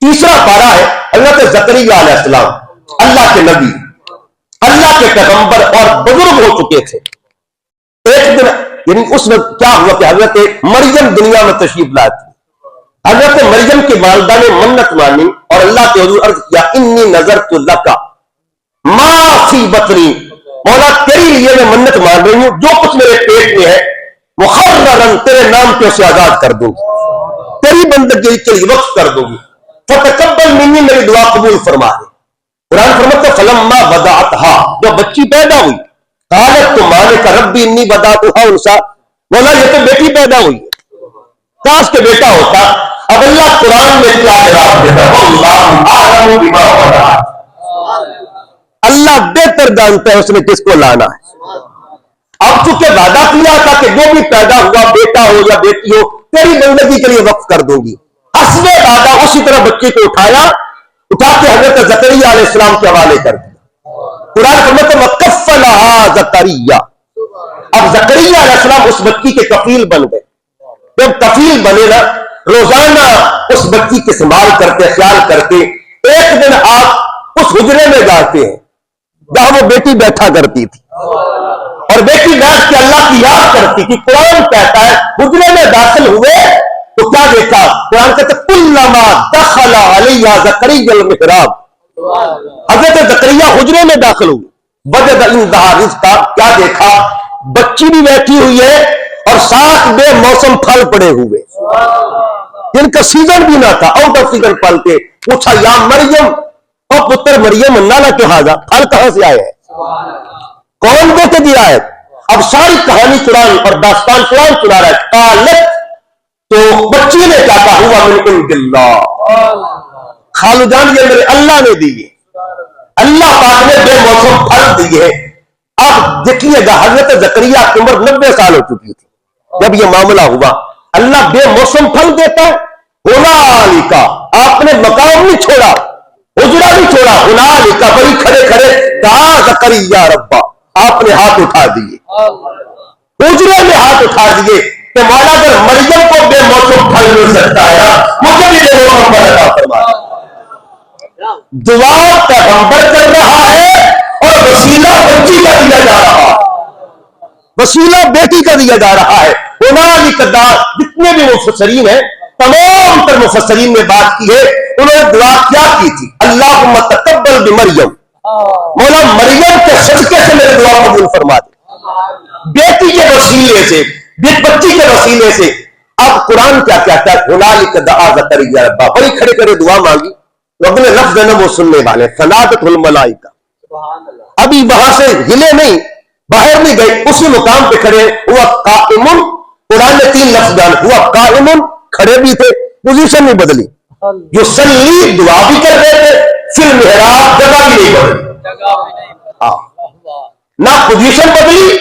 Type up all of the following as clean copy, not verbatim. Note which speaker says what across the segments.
Speaker 1: تیسرا پارا ہے حضرت زکریا علیہ السلام، اللہ کے نبی، اللہ کے پیغمبر اور بزرگ ہو چکے تھے۔ ایک دن یعنی اس وقت کیا ہوا کہ حضرت مریم دنیا میں تشریف لائی تھی۔ حضرت مریم کی والدہ نے منت مانی اور اللہ کے حضور عرض کیا انی نذرت لک ما فی بطنی، مولا تیرے لیے میں منت مان رہی ہوں، جو کچھ میرے پیٹ میں ہے محررا تیرے نام پہ اسے آزاد کر دوں گی، تیری بندگی کے لیے وقف کر دوں گی، فتقبل منی، میری دعا قبول فرما دے۔ قرآن فرماتا فلما وضعتها، جب بچی پیدا ہوئی، قالت تو ماں نے کہا ربی انی وضعتها انثى، مولا یہ تو بیٹی پیدا ہوئی، کاش کے بیٹا ہوتا۔ اب اللہ قرآن میں کیا جواب دیتا ہے واللہ اعلم بما وضعت، اللہ بہتر جانتا ہے اس نے کس کو لانا ہے۔ اب چونکہ وعدہ کیا تھا کہ جو بھی پیدا ہوا بیٹا ہو یا بیٹی ہو تیری بندگی کے لیے وقف کر دوں گی، حسب وعدہ اسی طرح بچے کو اٹھا کے حضرت زکریا علیہ السلام کے حوالے کر دیا۔ قرآن فرماتا ہے وکفلھا زکریا، اب زکریا علیہ السلام اس بچی کے کفیل بن گئے۔ جب کفیل بنے نا، روزانہ اس بچی کی سنبھال کرتے خیال کرتے، ایک دن آپ اس حجرے میں جاتے ہیں جہاں وہ بیٹی بیٹھا کرتی تھی اور بیٹی بیٹھ کے اللہ کی یاد کرتی تھی۔ قرآن کہتا ہے حجرے میں داخل ہوئے تو کیا دیکھا؟ قرآن کہتا ہے کلما دخل علیہ زکریا المحراب، حضرت زکریا حجرے میں داخل ہوئے، وجد عندہا رزقا، کیا دیکھا؟ بچی بھی بیٹھی ہوئی ہے اور ساتھ بے موسم پھل پڑے ہوئے جن کا سیزن بھی نہ تھا، آؤٹ آف سیزن پھل کے۔ پوچھا یا مریم، اور پتر مریم نالا کے حاضر، پھل کہاں سے آئے ہیں؟ کون دے کے دیا ہے؟ اب ساری کہانی قرآن اور داستان قرآن سنا رہا ہے۔ قالت، تو بچی نے کیا کہا؟ ہوا من عند اللہ، خالدان یہ میرے اللہ نے دیے، اللہ پاک نے بے موسم پھل دیے۔ اب دیکھیے گا حضرت زکریا کی عمر 90 سال ہو چکی تھی جب یہ معاملہ ہوا۔ اللہ بے موسم پھل دیتا ہے۔ ہنالکا، آپ نے مقام نہیں چھوڑا، حجرہ نہیں چھوڑا، ہنالکا بڑی کھڑے کھڑے کہا زکریا ربا، آپ نے ہاتھ اٹھا دیے، حجرے میں ہاتھ اٹھا دیے کہ مولا اگر مریم کو بے موسم پھل مل سکتا ہے مجھے بھی بے موسم پھل عطا فرما۔ دعا پیغمبر کر رہا ہے اور وسیلہ بچی کا دیا جا رہا ہے، وسیلہ بیٹی کا دیا جا رہا ہے۔ جتنے بھی مفسرین ہیں، تمام تر مفسرین نے بات کی ہے، انہوں نے دعا کیا کی تھی؟ اللہم تقبل بمریم، مولا مریم کے صدقے سے میرے دعا قبول فرما دے، بیٹی کے وسیلے سے، بچی کے وسیلے سے۔ اب قرآن کیا کہتا ہے؟ ہنالک دعا زکریا ربہ، بڑی کھڑے کھڑے دعا مانگی، رب نے لفظ ہے وہ سننے والے، فنادت الملائکہ، ابھی وہاں سے ہلے نہیں، باہر نہیں گئے، اسی مقام پہ کھڑے، ہوا قائم، قرآن نے 3 لفظ جان، ہوا قائم، کھڑے بھی تھے، پوزیشن نہیں بدلی، یصلی، دعا بھی کر رہے تھے، پھر محراب، جگہ بھی نہیں بدلی، نہ پوزیشن بدلی،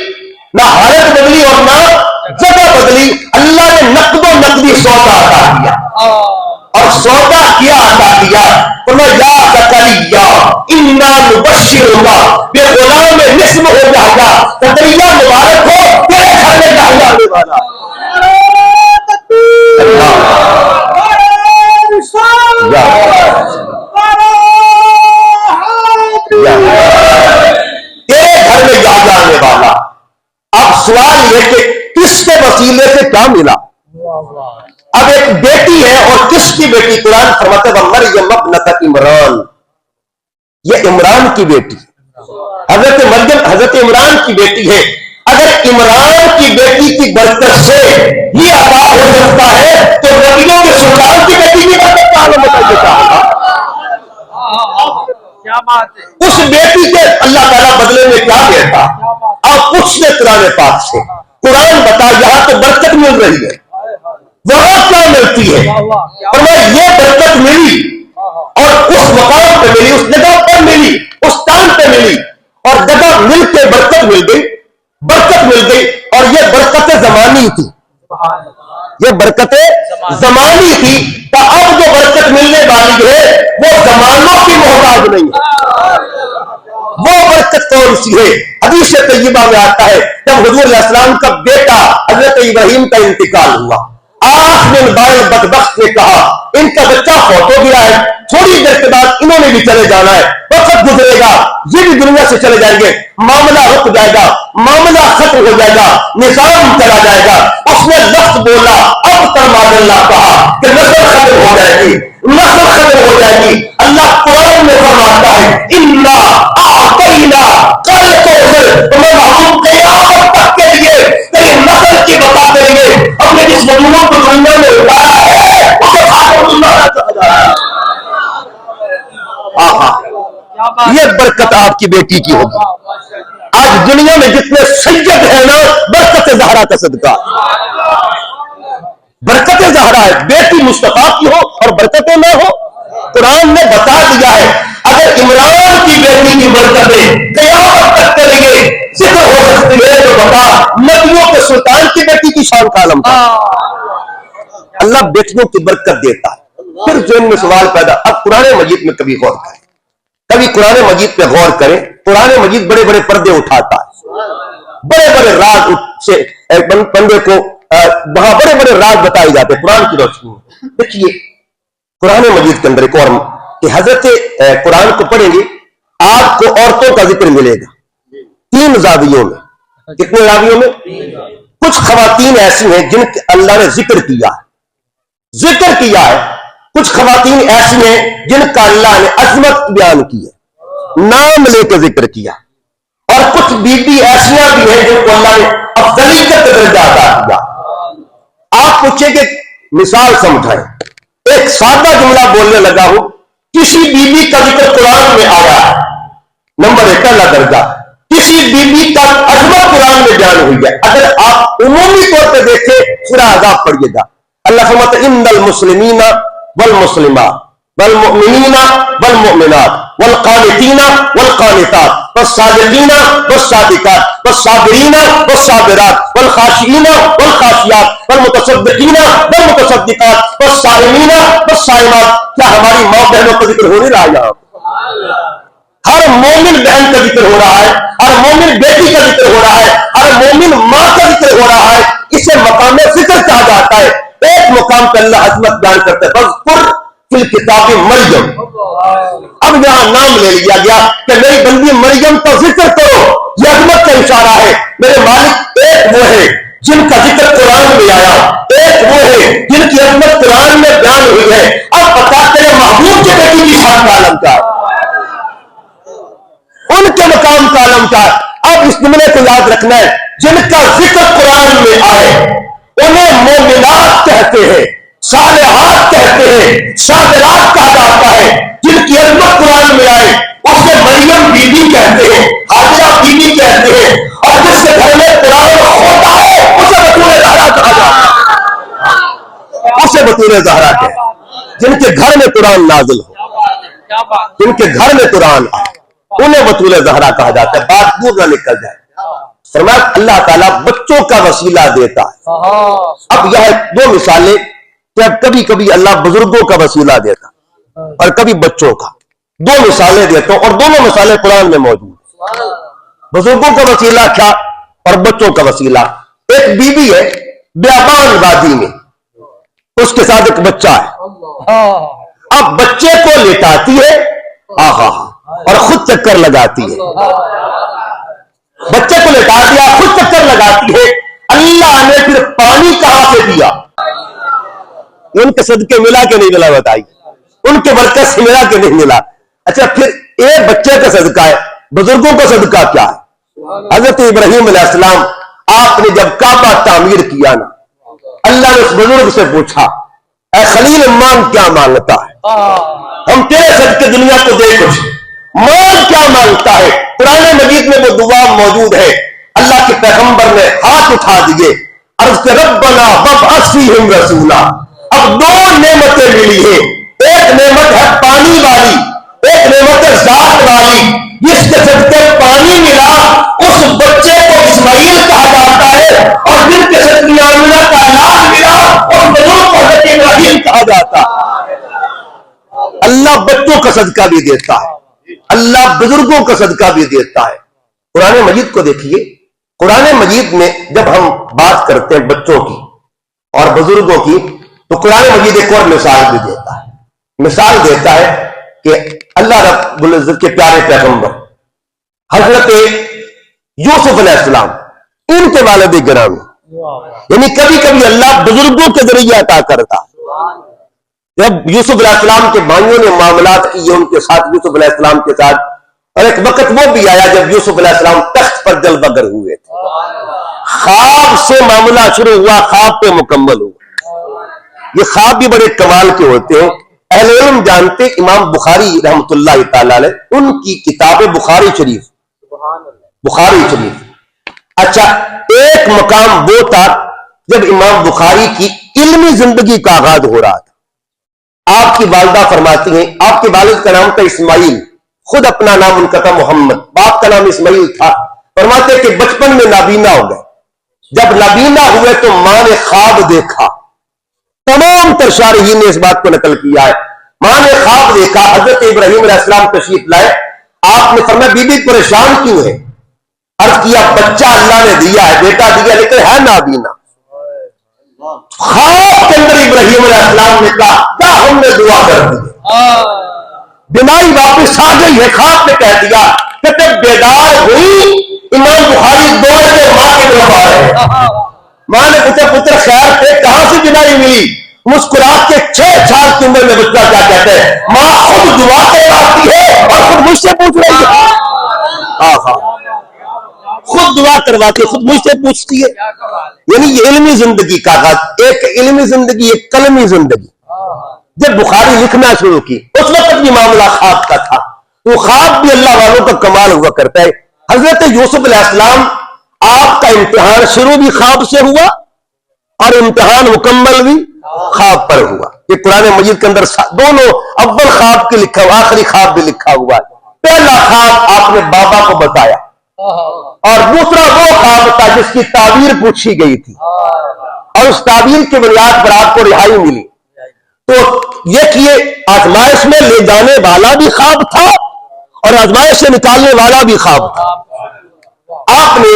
Speaker 1: نہ حالت بدلی اور نہ جگہ بدلی۔ اللہ نے نقد و نقدی سودا عطا کیا اور سودا کیا عطا کیا، فرمایا یا زکریا انا نبشرک بغلام اسمہ یحییٰ، زکریا مبارک ہو تیرے گھر میں یحییٰ آنے والا۔ تیرے گھر میں یحییٰ آنے والا۔ اب سوال یہ کہ کس کے وسیلے سے کیا ملا؟ اب ایک بیٹی ہے، اور کس کی بیٹی؟ قرآن فرماتا ہے مریم ابنۃ عمران، یہ عمران کی بیٹی، حضرت مریم حضرت عمران کی بیٹی ہے۔ اگر عمران کی بیٹی کی برکت سے یہ عطا ہو سکتا ہے تو نبیوں کے سلطان کی بیٹی کی برکت کا عالم ہوتا ہے۔ اس بیٹی کے اللہ تعالیٰ بدلے میں کیا دیتا؟ آپ پوچھ لیں قرآن پاک سے، قرآن بتا یہاں تو برکت مل رہی ہے، وہاں کیا ملتی ہے؟ فرمایا یہ برکت ملی اور اس مقام پہ ملی، اس جگہ پر ملی، اس ٹائم پہ ملی، اور جگہ مل کے برکت مل گئی، برکت مل گئی، اور یہ برکت زمانی تھی، یہ برکت زمانی تھی۔ تو اب جو برکت ملنے والی ہے وہ زمانوں کی محتاج نہیں ہے۔ وہ برکت کون سی ہے؟ حدیث طیبہ میں آتا ہے جب حضور علیہ السلام کا بیٹا حضرت ابراہیم کا انتقال ہوا، آخ بن وائل بدبخت نے کہا ان کا بچہ فوت ہو گیا ہے، تھوڑی دیر کے بعد انہوں نے بھی چلے جانا ہے، وقت گزرے گا، یہ بھی دنیا سے چلے جائیں گے، معاملہ رک جائے گا، معاملہ ختم ہو جائے گا، نظام چلا جائے گا۔ اس نے لفظ بولا اب ترماد اللہ کہا کہ نسل ختم ہو جائے گی، نسل ختم ہو جائے گی۔ اللہ قرآن میں فرماتا ہے انا اعطینا کل کوثر، تمہیں محبوب قیامت تک کے لیے تیری نسل کی بقا کے لیے ہم نے جس مجموعوں کو دنیا میں اٹھایا ہے اسے خاتم اللہ کہا جا رہا ہے۔ یہ برکت آپ کی بیٹی کی ہوگی۔ آج دنیا میں جتنے سید ہیں نا، برکت زہرا کا صدقہ، برکت زہرا ہے، بیٹی مصطفیٰ کی ہو اور برکتیں نہ ہو۔ قرآن نے بتا دیا ہے اگر عمران کی بیٹی کی برکتیں قیامت تک کے لیے ذکر ہو سکتی ہے تو بتا نبیوں کے سلطان کی بیٹی کی شان کا عالم تھا۔ اللہ بیٹیوں کی برکت دیتا ہے۔ پھر ذہن میں سوال پیدا، اب قرآن مجید میں کبھی غور کریں، کبھی قرآن مجید پہ غور کریں۔ قرآن مجید بڑے بڑے پردے اٹھاتا ہے، بڑے بڑے راز سے بندے کو وہاں بڑے بڑے راز بتائے جاتے ہیں قرآن کی روشنی میں۔ دیکھیے قرآن مجید کے اندر ایک اور کہ حضرت قرآن کو پڑھیں گے آپ کو عورتوں کا ذکر ملے گا 3 زاویوں میں۔ کتنے زاویوں میں؟ کچھ خواتین ایسی ہیں جن کے اللہ نے ذکر کیا ہے، کچھ خواتین ایسی ہیں جن کا اللہ نے عظمت بیان کی ہے، نام لے کے ذکر کیا، اور کچھ بیوی ایسیاں بھی ہیں جن کو اللہ نے افضلیت کا درجہ عطا کیا۔ آپ پوچھیں کہ مثال سمجھائیں، ایک سادہ جملہ بولنے لگا ہوں، کسی بیوی کا ذکر قرآن میں آیا ہے، نمبر 1 پہلا درجہ، کسی بیوی کا عظمت قرآن میں بیان ہوئی ہے۔ اگر آپ عمومی طور پہ دیکھیں سورہ احزاب پڑھیے گا، اللہ فرماتا ہے ان المسلمین والمسلمات والمؤمنین والمؤمنات والقانتین والقانتات والصادقین والصادقات والصابرین والصابرات والخاشعین والخاشعات والمتصدقین والمتصدقات والصائمین والصائمات۔ کیا ہماری ماں بہنوں کا ذکر ہو نہیں رہا ہے؟ یہاں ہر مومن بہن کا ذکر ہو رہا ہے، ہر مومن بیٹی کا ذکر ہو رہا ہے، ہر مومن ماں کا ذکر ہو رہا ہے۔ اسے مقام ذکر کہا جاتا ہے۔ ایک مقام پہ اللہ عظمت بیان کرتے ہیں فذکر فی الکتاب مریم، اب یہاں نام لے لیا گیا کہ میری بندی مریم کا ذکر کرو، یہ عظمت کا اشارہ ہے۔ میرے مالک ایک وہ ہے جن کا ذکر قرآن میں آیا، ایک وہ ہے جن کی عظمت قرآن میں بیان ہوئی ہے۔ اب بتا تیرے محبوب کے بیٹی کی شان کا عالم کیا ہے، ان کے مقام کا عالم کیا ہے۔ اب اس جملے کو یاد رکھنا ہے، جن کا ذکر قرآن میں آئے انہیں مومنات کہتے ہیں، صالحات کہتے ہیں، صابرات کہا جاتا ہے۔ جن کی عظمت قرآن میں آئے اسے مریم بی بی کہتے ہیں، حاجرہ بی بی کہتے ہیں، اور جس کے گھر میں قرآن ہوتا ہے اسے بطول زہرا کہا جاتا ہے، اسے بطول زہرا کہتے ہیں۔ جن کے گھر میں قرآن نازل ہو، جن کے گھر میں قرآن آئے انہیں بطول زہرا کہا جاتا ہے۔ بات دور نہ نکل جائے، فرمایا اللہ تعالیٰ بچوں کا وسیلہ دیتا ہے۔ اب یہ 2 مثالیں کہ اب کبھی کبھی اللہ بزرگوں کا وسیلہ دیتا اور کبھی بچوں کا، 2 مثالیں دیتا ہوں اور دونوں مثالیں قرآن میں موجود ہیں۔ بزرگوں کا وسیلہ کیا اور بچوں کا وسیلہ؟ ایک بیوی ہے بیابان وادی میں، اس کے ساتھ ایک بچہ ہے، اب بچے کو لٹاتی ہے اور خود چکر لگاتی ہے، بچے کو لٹا دیا خود چکر لگاتی ہے۔ اللہ نے پھر پانی کہاں سے دیا؟ ان کے صدقے ملا کہ نہیں ملا بتائی، ان کے برکت سے ملا کہ نہیں ملا؟ اچھا پھر ایک بچے کا صدقہ ہے، بزرگوں کا صدقہ کیا ہے؟ حضرت ابراہیم علیہ السلام آپ نے جب کعبہ تعمیر کیا نا، اللہ نے اس بزرگ سے پوچھا اے خلیل مان کیا مانگتا ہے؟ ہم تیرے صدقے دنیا کو دے کچھ، مان کیا مانگتا ہے؟ قرآن مجید میں وہ دعا موجود ہے، اللہ کے پیغمبر نے ہاتھ اٹھا دیے، عرض کہ ربنا وابعث فیہم رسولا۔ اب 2 نعمتیں ملی ہیں، ایک نعمت ہے پانی والی، ایک نعمت ہے ذات والی۔ جس کے صدقے پانی ملا اس بچے کو اسماعیل کہا جاتا ہے، اور جن کے صدقے آمنہ کا علاج ملا اس بزرگ کو حضرت ابراہیم کہا جاتا ہے۔ اللہ بچوں کا صدقہ بھی دیتا ہے، اللہ بزرگوں کا صدقہ بھی دیتا ہے۔ قرآن مجید کو دیکھیے، قرآن مجید میں جب ہم بات کرتے ہیں بچوں کی اور بزرگوں کی، تو قرآن مجید ایک اور مثال بھی دیتا ہے. مثال دیتا ہے کہ اللہ رب العزت کے پیارے پیغمبر حضرت یوسف علیہ السلام، ان کے والد گرامی، یعنی کبھی کبھی اللہ بزرگوں کے ذریعے عطا کرتا. جب یوسف علیہ السلام کے بھائیوں نے معاملات کیے ان کے ساتھ، یوسف علیہ السلام کے ساتھ، اور ایک وقت وہ بھی آیا جب یوسف علیہ السلام تخت پر جلوہ گر ہوئے تھے. خواب سے معاملہ شروع ہوا، خواب پہ مکمل ہوا. یہ خواب بھی بڑے کمال کے ہوتے ہیں. اہل علم جانتے امام بخاری رحمۃ اللہ تعالی علیہ، ان کی کتاب بخاری شریف، بخاری شریف. اچھا، ایک مقام وہ تھا جب امام بخاری کی علمی زندگی کا آغاز ہو رہا تھا. آپ کی والدہ فرماتی ہیں، آپ کے والد کا نام تھا اسماعیل، خود اپنا نام ان کا تھا محمد، باپ کا نام اسماعیل تھا. فرماتے کہ بچپن میں نابینا ہو گئے. جب نابینا ہوئے تو ماں نے خواب دیکھا. تمام تر شارحین نے اس بات کو نقل کیا ہے. ماں نے خواب دیکھا، حضرت ابراہیم علیہ السلام تشریف لائے. آپ نے فرمایا بی بی پریشان کیوں ہے؟ عرض کیا بچہ اللہ نے دیا ہے، بیٹا دیا، لیکن ہے نابینا. خواب کے اندر ابراہیم علیہ السلام نے کہا کیا ہم نے دعا کر دی، بیماری واپس آ گئی ہے. خواب نے کہہ دیا کہ جب بیدار ہوئی امام بخاری دوڑ کے ماں کی طرف آ رہے. ماں نے پوچھا پتر خیر تھے، کہاں سے بیماری ملی؟ مسکرا کے 6 سال کی عمر میں بچہ کیا کہتے ہیں، ماں خود دعا کرواتی ہے اور خود مجھ سے پوچھ رہی ہے. خود دعا کرواتی ہے، خود مجھ سے پوچھتی ہے. یعنی یہ علمی زندگی کا آغاز، ایک علمی زندگی، ایک قلمی زندگی. جب بخاری لکھنا شروع کی اس وقت بھی معاملہ خواب کا تھا. تو خواب بھی اللہ والوں کا کمال ہوا کرتا ہے. حضرت یوسف علیہ السلام، آپ کا امتحان شروع بھی خواب سے ہوا اور امتحان مکمل بھی خواب پر ہوا. یہ قرآن مجید کے اندر دونوں، اول خواب کے لکھا ہوا، آخری خواب بھی لکھا ہوا ہے. پہلا خواب آپ نے بابا کو بتایا اور دوسرا وہ خواب تھا جس کی تعبیر پوچھی گئی تھی اور اس تعبیر کی بنیاد پر آپ کو رہائی ملی. تو یہ کہ آزمائش میں لے جانے والا بھی خواب تھا اور آزمائش سے نکالنے والا بھی خواب تھا. آپ نے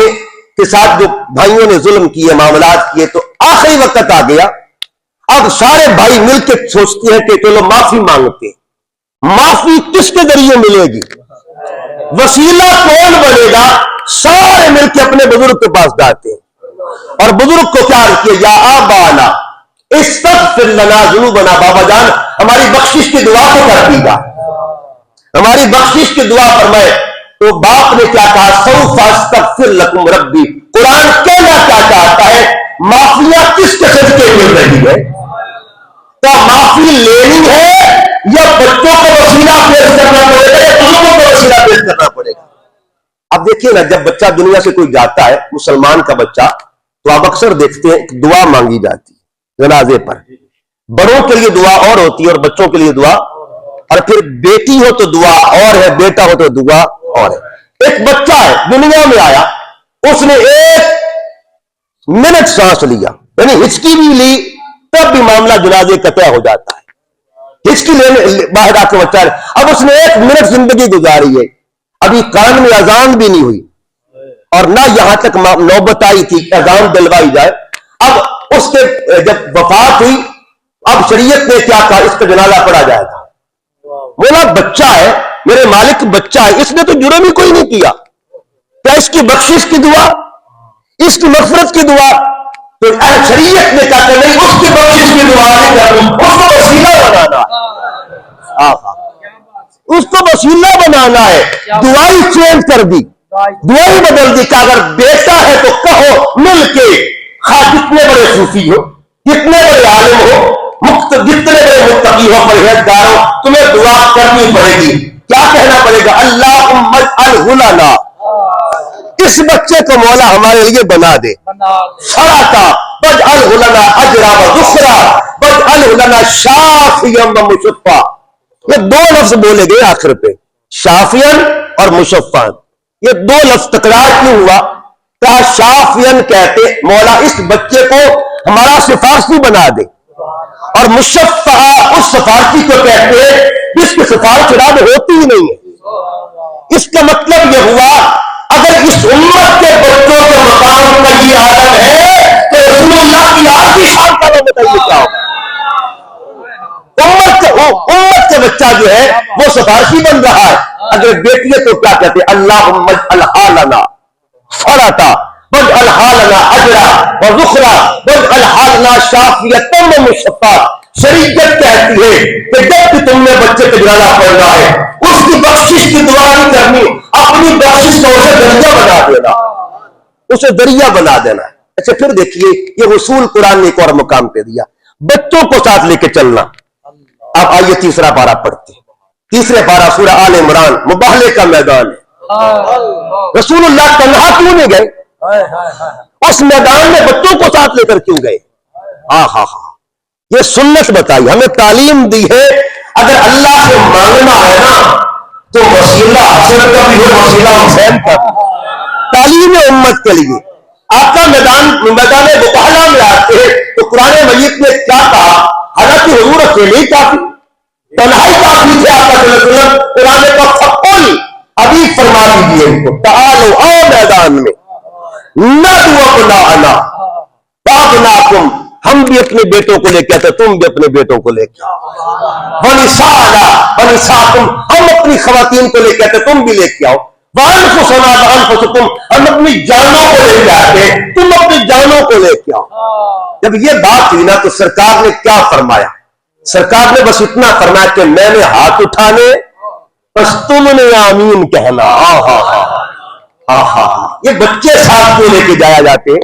Speaker 1: کے ساتھ جو بھائیوں نے ظلم کیے، معاملات کیے، تو آخری وقت آ گیا. اب سارے بھائی مل کے سوچتے ہیں کہ چلو معافی مانگتے. معافی کس کے ذریعے ملے گی؟ وسیلہ کون بنے گا؟ سارے مل کے اپنے بزرگ کے پاس جاتے ہیں اور بزرگ کو کیا کیا، یا آبانا استغفر لنا ذنوبنا، بابا جان ہماری بخشش کی دعا کو کر دیگا، ہماری بخشش کی دعا فرمائے. تو باپ نے کیا کہا، سوف استغفر لکم ربی. قرآن کہنا کیا چاہتا ہے، معافیاں کس کے صدقے مل رہی ہے؟ کیا معافی لینی ہے یا بچوں کو وسیلہ پیش کرنا پڑے گا یا بزرگوں کو وسیلہ پیش کرنا پڑے گا؟ اب دیکھیے نا، جب بچہ دنیا سے کوئی جاتا ہے، مسلمان کا بچہ، تو آپ اکثر دیکھتے ہیں دعا مانگی جاتی ہے جنازے پر. بڑوں کے لیے دعا اور ہوتی ہے اور بچوں کے لیے دعا، اور پھر بیٹی ہو تو دعا اور ہے، بیٹا ہو تو دعا اور ہے. ایک بچہ ہے دنیا میں آیا، اس نے 1 منٹ سانس لیا، یعنی ہچکی بھی لی، تب بھی معاملہ جنازے کا طے ہو جاتا ہے. ہچکی لینے باہر آ کے بچہ ہے. اب اس نے 1 منٹ زندگی گزاری ہے، ابھی کان میں اذان بھی نہیں ہوئی اور نہ یہاں تک نوبت آئی تھی کہ اذان دلوائی جائے. اب اس کے جب وفات ہوئی، اب شریعت نے کیا کہا، اس کا جنازہ پڑھا جائے گا. بولا بچہ ہے، میرے مالک بچہ ہے، اس نے تو جرم ہی کوئی نہیں کیا، کیا اس کی بخشش کی دعا، اس کی مغفرت کی دعا؟ تو شریعت نے کہا کہ نہیں، اس کی بخشش کی دعا نہیں کروں، اس کو وسیلہ بنانا ہے. اس کو وسیلہ بنانا ہے. دعائی چینج کر دی، دعائی بدل دی کہ اگر بیٹا ہے تو کہو مل کے، خواہ جتنے بڑے صوفی ہو، جتنے بڑے عالم ہو، جتنے بڑے متقی ہو، پرہیزگار ہو، تمہیں دعا کرنی پڑے گی. کیا کہنا پڑے گا؟ اللہم اجعلہ لنا، اس بچے کو مولا ہمارے لیے بنا دے. صلاۃ واجعلہ لنا اجرا وذخرا واجعلہ لنا شافیا ومشفعا. یہ 2 لفظ بولے گئے آخر پہ، شافین اور مشفعا. یہ 2 لفظ تکرار کیوں ہوا؟ کہا شافین کہتے مولا اس بچے کو ہمارا سفارشی بنا دے، اور مشفع اس سفارشی کو کہتے ہیں جس کی سفارش رد ہوتی ہی نہیں ہے. اس کا مطلب یہ ہوا اگر اس امت کے بچوں کے مقام کا یہ عالم ہے تو رسول اللہ کی 8 شان کا علاوہ بتائیے کیا ہوگا؟ امت کا بچہ جو ہے وہ سفارشی بن رہا ہے. اگر بیٹی ہے تو کیا کہتے ہیں؟ اللہم اجعل حالنا فرطا واجعل حالنا اجرا وذخرا واجعل حالنا شافیۃ ومشفیٰ. شریعت کہتی ہے کہ جب بھی تم نے بچے پہ جلانا پڑنا ہے اس کی بخشش کی دعا نہیں کرنی, اپنی بخشش کو اسے دریا بنا دینا, اسے دریا بنا دینا. اچھا پھر دیکھیے یہ اصول قرآن نے ایک اور مقام پہ دیا, بچوں کو ساتھ لے کے چلنا. اب آئیے تیسرا پارہ پڑھتے ہیں. تیسرے پارہ سورہ آل عمران, مباہلے کا میدان ہے. رسول اللہ تنہا کیوں نہیں گئے؟ اس میدان میں بچوں کو ساتھ لے کر کیوں گئے؟ یہ سنت بتائی, ہمیں تعلیم دی ہے. اگر اللہ سے مانگنا ہے نا تو وسیلہ حسن کا بھی ہو, وسیلہ حسین کا. تعلیم امت کے لیے آقا میدان مباہلہ میں آتے ہیں تو قرآن مجید نے کیا کہا؟ حالانکہ حضور اکیلے ہی کافی, تنہائی کافی تھے آقا صلی اللہ علیہ وسلم. قرآن کا فقل ابھی فرما دیجیے ان کو, تعالوا آؤ میدان میں, ندعو ابناءنا وابناءکم, ہم بھی اپنے بیٹوں کو لے کے آتے, تم بھی اپنے بیٹوں کو لے کے آؤ. ونساءنا ونساءکم, ہم اپنی خواتین کو لے کے آتے, تم بھی لے کے آؤ. وانفسنا وانفسکم, ہم اپنی جانوں کو لے کے آتے, تم اپنی جانوں کو لے کے آؤ. جب یہ بات ہوئی نا تو سرکار نے کیا فرمایا؟ سرکار نے بس اتنا فرمایا کہ میں نے ہاتھ اٹھانے بس تم نے آمین کہنا. یہ بچے ساتھ کو لے کے جایا جاتے,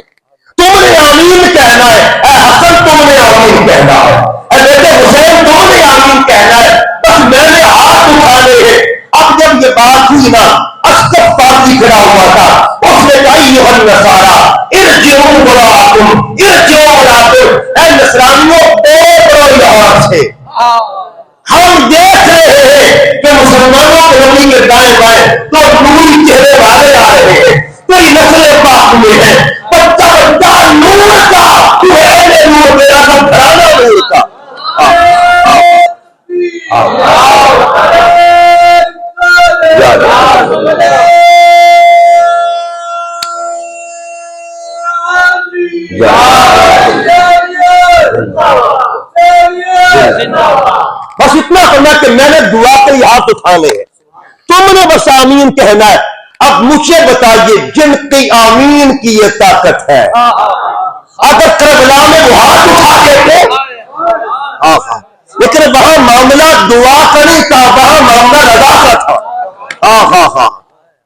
Speaker 1: تم نے آمین کہنا ہے. اے حسن تم نے آمین کہنا ہے, اے بیٹے حسین تم نے آمین کہنا ہے, بس میں نے ہاتھ اٹھانے ہیں. اب جب یہ بات ہوئی نا, اسقف پادری کھڑا ہوا تھا, اس نے کہا ایھا النصارا ارجعوا وراءکم ارجعوا وراءکم, اے نصرانیوں بڑو یہاں سے. ہم دیکھ رہے ہیں کہ مسلمانوں کے نبی کے دائیں بائیں تو نوری چہرے والے آ رہے ہیں, کوئی نسل پاک ہوئے ہیں, بچہ بچہ نور کا, تو ہے نور, میرا سب گھرانہ نور کا. بس اتنا کرنا کہ میں نے دعا کے لیے ہاتھ اٹھانے ہیں, تم نے بس آمین کہنا ہے. اب مجھے بتائیے جن کی آمین کی یہ طاقت ہے, اگر کربلا میں وہ ہاتھ اٹھاتے تھے, لیکن وہاں معاملہ دعا کا نہیں تھا, وہاں معاملہ رضا کا تھا.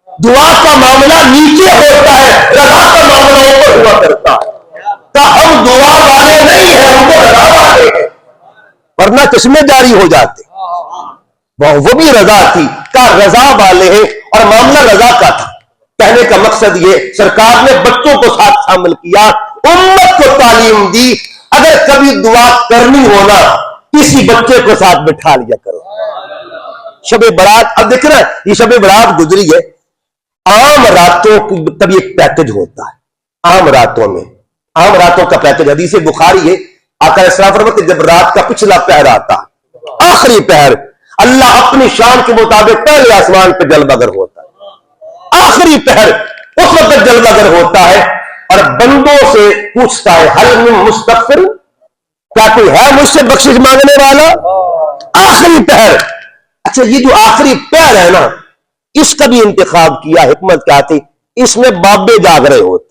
Speaker 1: دعا کا معاملہ نیچے ہوتا ہے, رضا کا معاملہ اوپر ہوا کرتا ہے. ہم دعا والے نہیں ہیں, ہم کو رضا والے ہیں, ورنہ چشمے جاری ہو جاتے. وہ بھی رضا تھی, کا رضا والے ہیں, اور معاملہ رضا کا تھا. کہنے کا مقصد یہ, سرکار نے بچوں کو ساتھ شامل کیا, امت کو تعلیم دی, اگر کبھی دعا کرنی ہونا کسی بچے کو ساتھ بٹھا لیا کرو. شب برات, اب دیکھ رہے ہیں یہ شب برات گزری ہے, عام راتوں کی تب ایک پیکج ہوتا ہے. عام راتوں کا پیکج حدیث بخاری ہے, آقا اسلام فرماتے جب رات کا پچھلا پہر آتا, آخری پہر, اللہ اپنی شان کے مطابق پہلے آسمان پہ جلوہ گر ہوتا ہے. آخری پہر اس وقت جلوہ گر ہوتا ہے اور بندوں سے پوچھتا ہے حل من مستغفر, کیا کوئی ہے مجھ سے بخشش مانگنے والا؟ آخری پہر. اچھا یہ جو آخری پہر ہے نا, اس کا بھی انتخاب کیا, حکمت کیا تھی؟ اس میں بابے جاگ رہے ہوتے,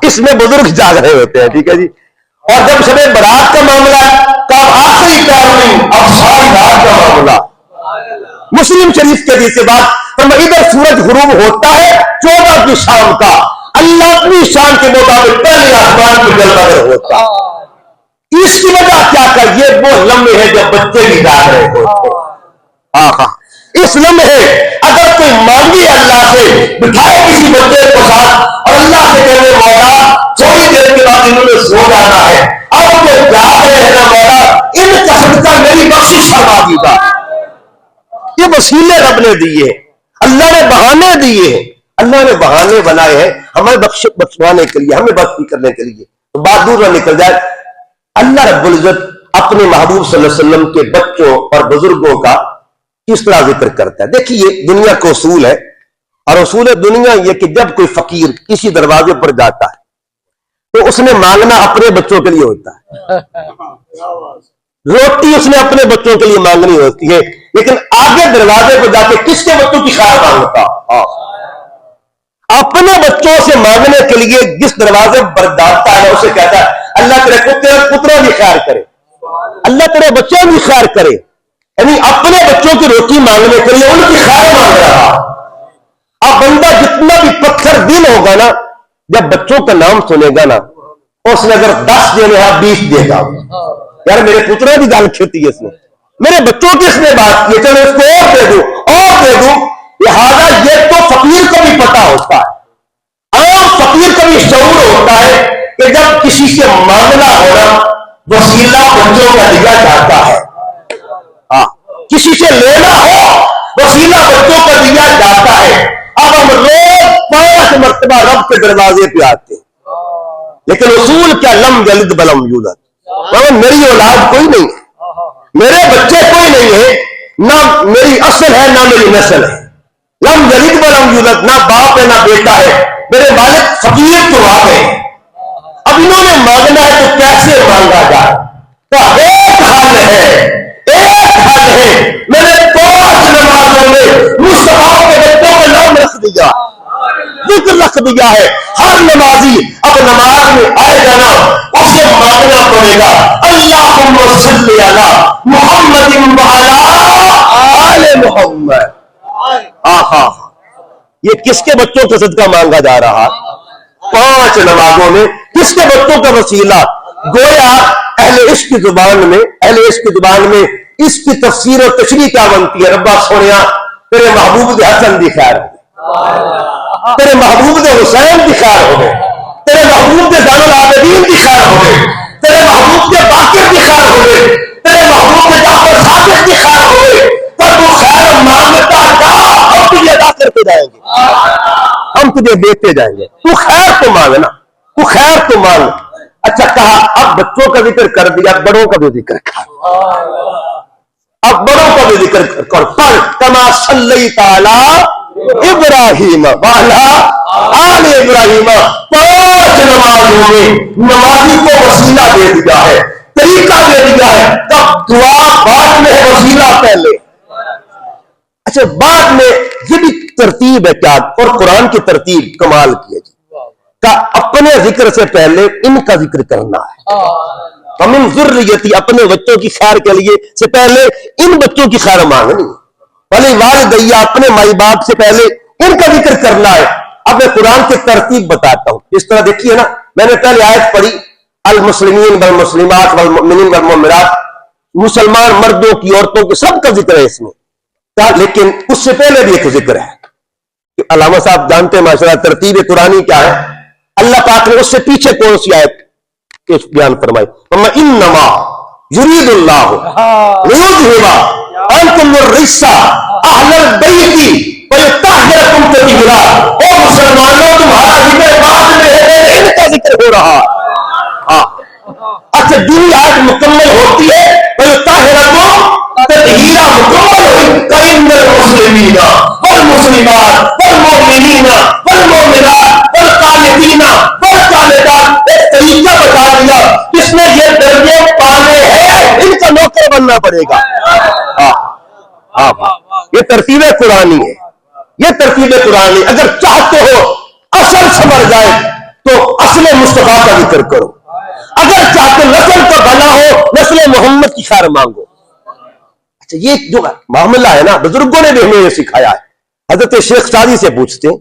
Speaker 1: اس میں بزرگ جاگ رہے ہوتے ہیں, ٹھیک ہے جی. اور جب شب برات کا معاملہ ہے تب آخری پہر نہیں, اب ساری رات کا معاملہ. مسلم شریف کے حدیث سے بات, ادھر سورج غروب ہوتا ہے 14 کی شام کا, اللہ اپنی شان کے مطابق پہلے آسمان پہ جلوہ گر ہوتا ہے. اس کی وجہ کیا کر, یہ وہ لمحے ہیں جب بچے بھی جاگ رہے ہوتے. اس لمحے اگر کوئی مانگی اللہ سے, بٹھائے کسی بچے کو ساتھ, اور اللہ سے کہنے مولا تھوڑی دیر کے بعد انہوں نے سو جانا ہے, اب وہ جاگ رہے ہیں نا مولا, ان کا صدقہ میری بخشش فرما دیجیے. یہ وسیلے رب نے دیے, اللہ نے بہانے دیے, اللہ نے بہانے بنائے ہیں ہمیں بخشوانے کے لیے, ہمیں بخشی کرنے کے لیے. تو بات دور نہ نکل جائے, اللہ رب العزت اپنے محبوب صلی اللہ علیہ وسلم کے بچوں اور بزرگوں کا کس طرح ذکر کرتا ہے. دیکھیے دنیا کا اصول ہے, اور اصول دنیا یہ کہ جب کوئی فقیر کسی دروازے پر جاتا ہے تو اس نے مانگنا اپنے بچوں کے لیے ہوتا ہے، روٹی اس نے اپنے بچوں کے لیے مانگنی ہوتی ہے، لیکن آگے دروازے پہ جا کے کس کے بچوں کی خیر مانگتا؟ اپنے بچوں سے مانگنے کے لیے جس دروازے پر ڈالتا ہے اسے کہتا ہے اللہ تیرے پتروں کی خیر کرے، اللہ تیرے بچوں کی خیر کرے، یعنی اپنے بچوں کی روٹی مانگنے کے لیے ان کی خیر مانگ رہا۔ اب بندہ جتنا بھی پتھر دل ہوگا نا، جب بچوں کا نام سنے گا نا، اس نے اگر 10 دینے ہیں 20 دے گا، یار میرے پتروں کی گال کھیتی ہے اس نے، میرے بچوں کی اس نے بات کی، چلو اس کو اور دے دوں اور دے دوں۔ لہٰذا یہ تو فقیر کو بھی پتا ہوتا ہے، عام فقیر کو بھی شعور ہوتا ہے کہ جب کسی سے مانگنا ہونا وسیلہ بچوں کا دیا جاتا ہے، کسی سے لینا ہو وسیلہ بچوں کا دیا جاتا ہے۔ اب ہم روز 5 مرتبہ رب کے دروازے پہ آتے ہیں، لیکن اصول کیا؟ لم یلد ولم یولد، میری اولاد کوئی نہیں ہے، میرے بچے کوئی نہیں ہے، نہ میری اصل ہے نہ میری نسل ہے۔ لم یلد ولم یولد، نہ باپ ہے نہ بیٹا ہے، میرے والد فقیر تو آ گئے، اب انہوں نے مانگنا ہے تو کیسے مانگا جائے؟ تو ایک حل ہے، ایک حل ہے، میں نے 5 نمازوں میں مصطفیٰ کے بچوں کا نام رکھ دیا، ذکر رکھ دیا ہے۔ ہر نمازی اب نماز میں آئے گا نا، اسے مانگنا پڑے گا اللہم صلی علی محمد وعلی آل محمد۔ یہ کس کے بچوں کا صدقہ مانگا جا رہا؟ 5 نمازوں میں کس کے بچوں کا وسیلہ؟ گویا اہل عشق کی زبان میں، اہل عشق کی زبان میں اس کی تفسیر اور تشریح کیا بنتی ہے؟ ربا سونیا تیرے محبوب دے حسن دی خیر ہو، تیرے محبوب دے حسین دی خیر ہو، تیرے محبوب دے زین العابدین دی خیر ہو، تیرے محبوب دے باقر دی خیر ہو، تیرے محبوب دے جعفر صادق دی خیر ہو۔ تو خیر مانگتا جا، ہم تجھے ادا کرتے جائیں گے، ہم تجھے دیتے جائیں گے، تو خیر تو مانگنا، تو خیر تو مانگ۔ اچھا کہا، اب بچوں کا ذکر کر دیا، بڑوں کا بھی ذکر کر، اب بڑوں کا بھی ذکر کر۔ پڑھ کما صلیت علی ابراہیم وعلی آل ابراہیم۔ 5 نمازوں میں نمازی کو وسیلہ دے دیا ہے، طریقہ دے دیا ہے، تب دعا بعد میں ہے، وسیلہ پہلے۔ اچھا بعد میں یہ بھی ترتیب ہے کیا؟ اور قرآن کی ترتیب کمال کی ہے جی، کہ اپنے ذکر سے پہلے ان کا ذکر کرنا ہے۔ ومن ذریتی، اپنے بچوں کی خیر کے لیے سے پہلے ان بچوں کی خیر مانگنی، ولی والدیہ، اپنے مائی باپ سے پہلے ان کا ذکر کرنا ہے۔ اب میں قرآن کی ترتیب بتاتا ہوں، اس طرح دیکھیے نا، میں نے پہلے آیت پڑھی المسلمین والمسلمات والمؤمنین والمؤمنات، مسلمان مردوں کی عورتوں کی سب کا ذکر ہے اس میں، لیکن اس سے پہلے بھی ایک ذکر ہے۔ علامہ صاحب جانتے ہیں ماشاءاللہ ترتیب قرآنی کیا ہے؟ اللہ پاک نے اس سے پیچھے کون سی آیت بیان فرمائی؟ انما یرید اللہ لیذھب عنکم الرجس اہل البیت ویطہرکم تطہیرا۔ او مسلمانوں، تمہارا ذکر بعد میں ہے، ان کا ذکر ہو رہا۔ اچھا دن آج مکمل ہوتی ہے ویطہرکم تطہیرا، مکمل ہوئی کائن المسلمین والمسلمات والمؤمنین والمؤمنات والقانتین والقانتات۔ ایک طریقہ بتا دیا، جس نے یہ درجے پانے ہیں ان کا نوکر بننا پڑے گا۔ یہ ترتیب قرآنی ہے، یہ ترتیب قرآنی۔ اگر چاہتے ہو اصل سمجھ جائے تو اصل مصطفیٰ کا ذکر کرو، اگر چاہتے نسل کا بنا ہو نسل محمد کی خیر مانگو۔ اچھا یہ جو معاملہ ہے نا، بزرگوں نے بھی ہمیں یہ سکھایا ہے۔ حضرت شیخ سعدی سے پوچھتے ہیں،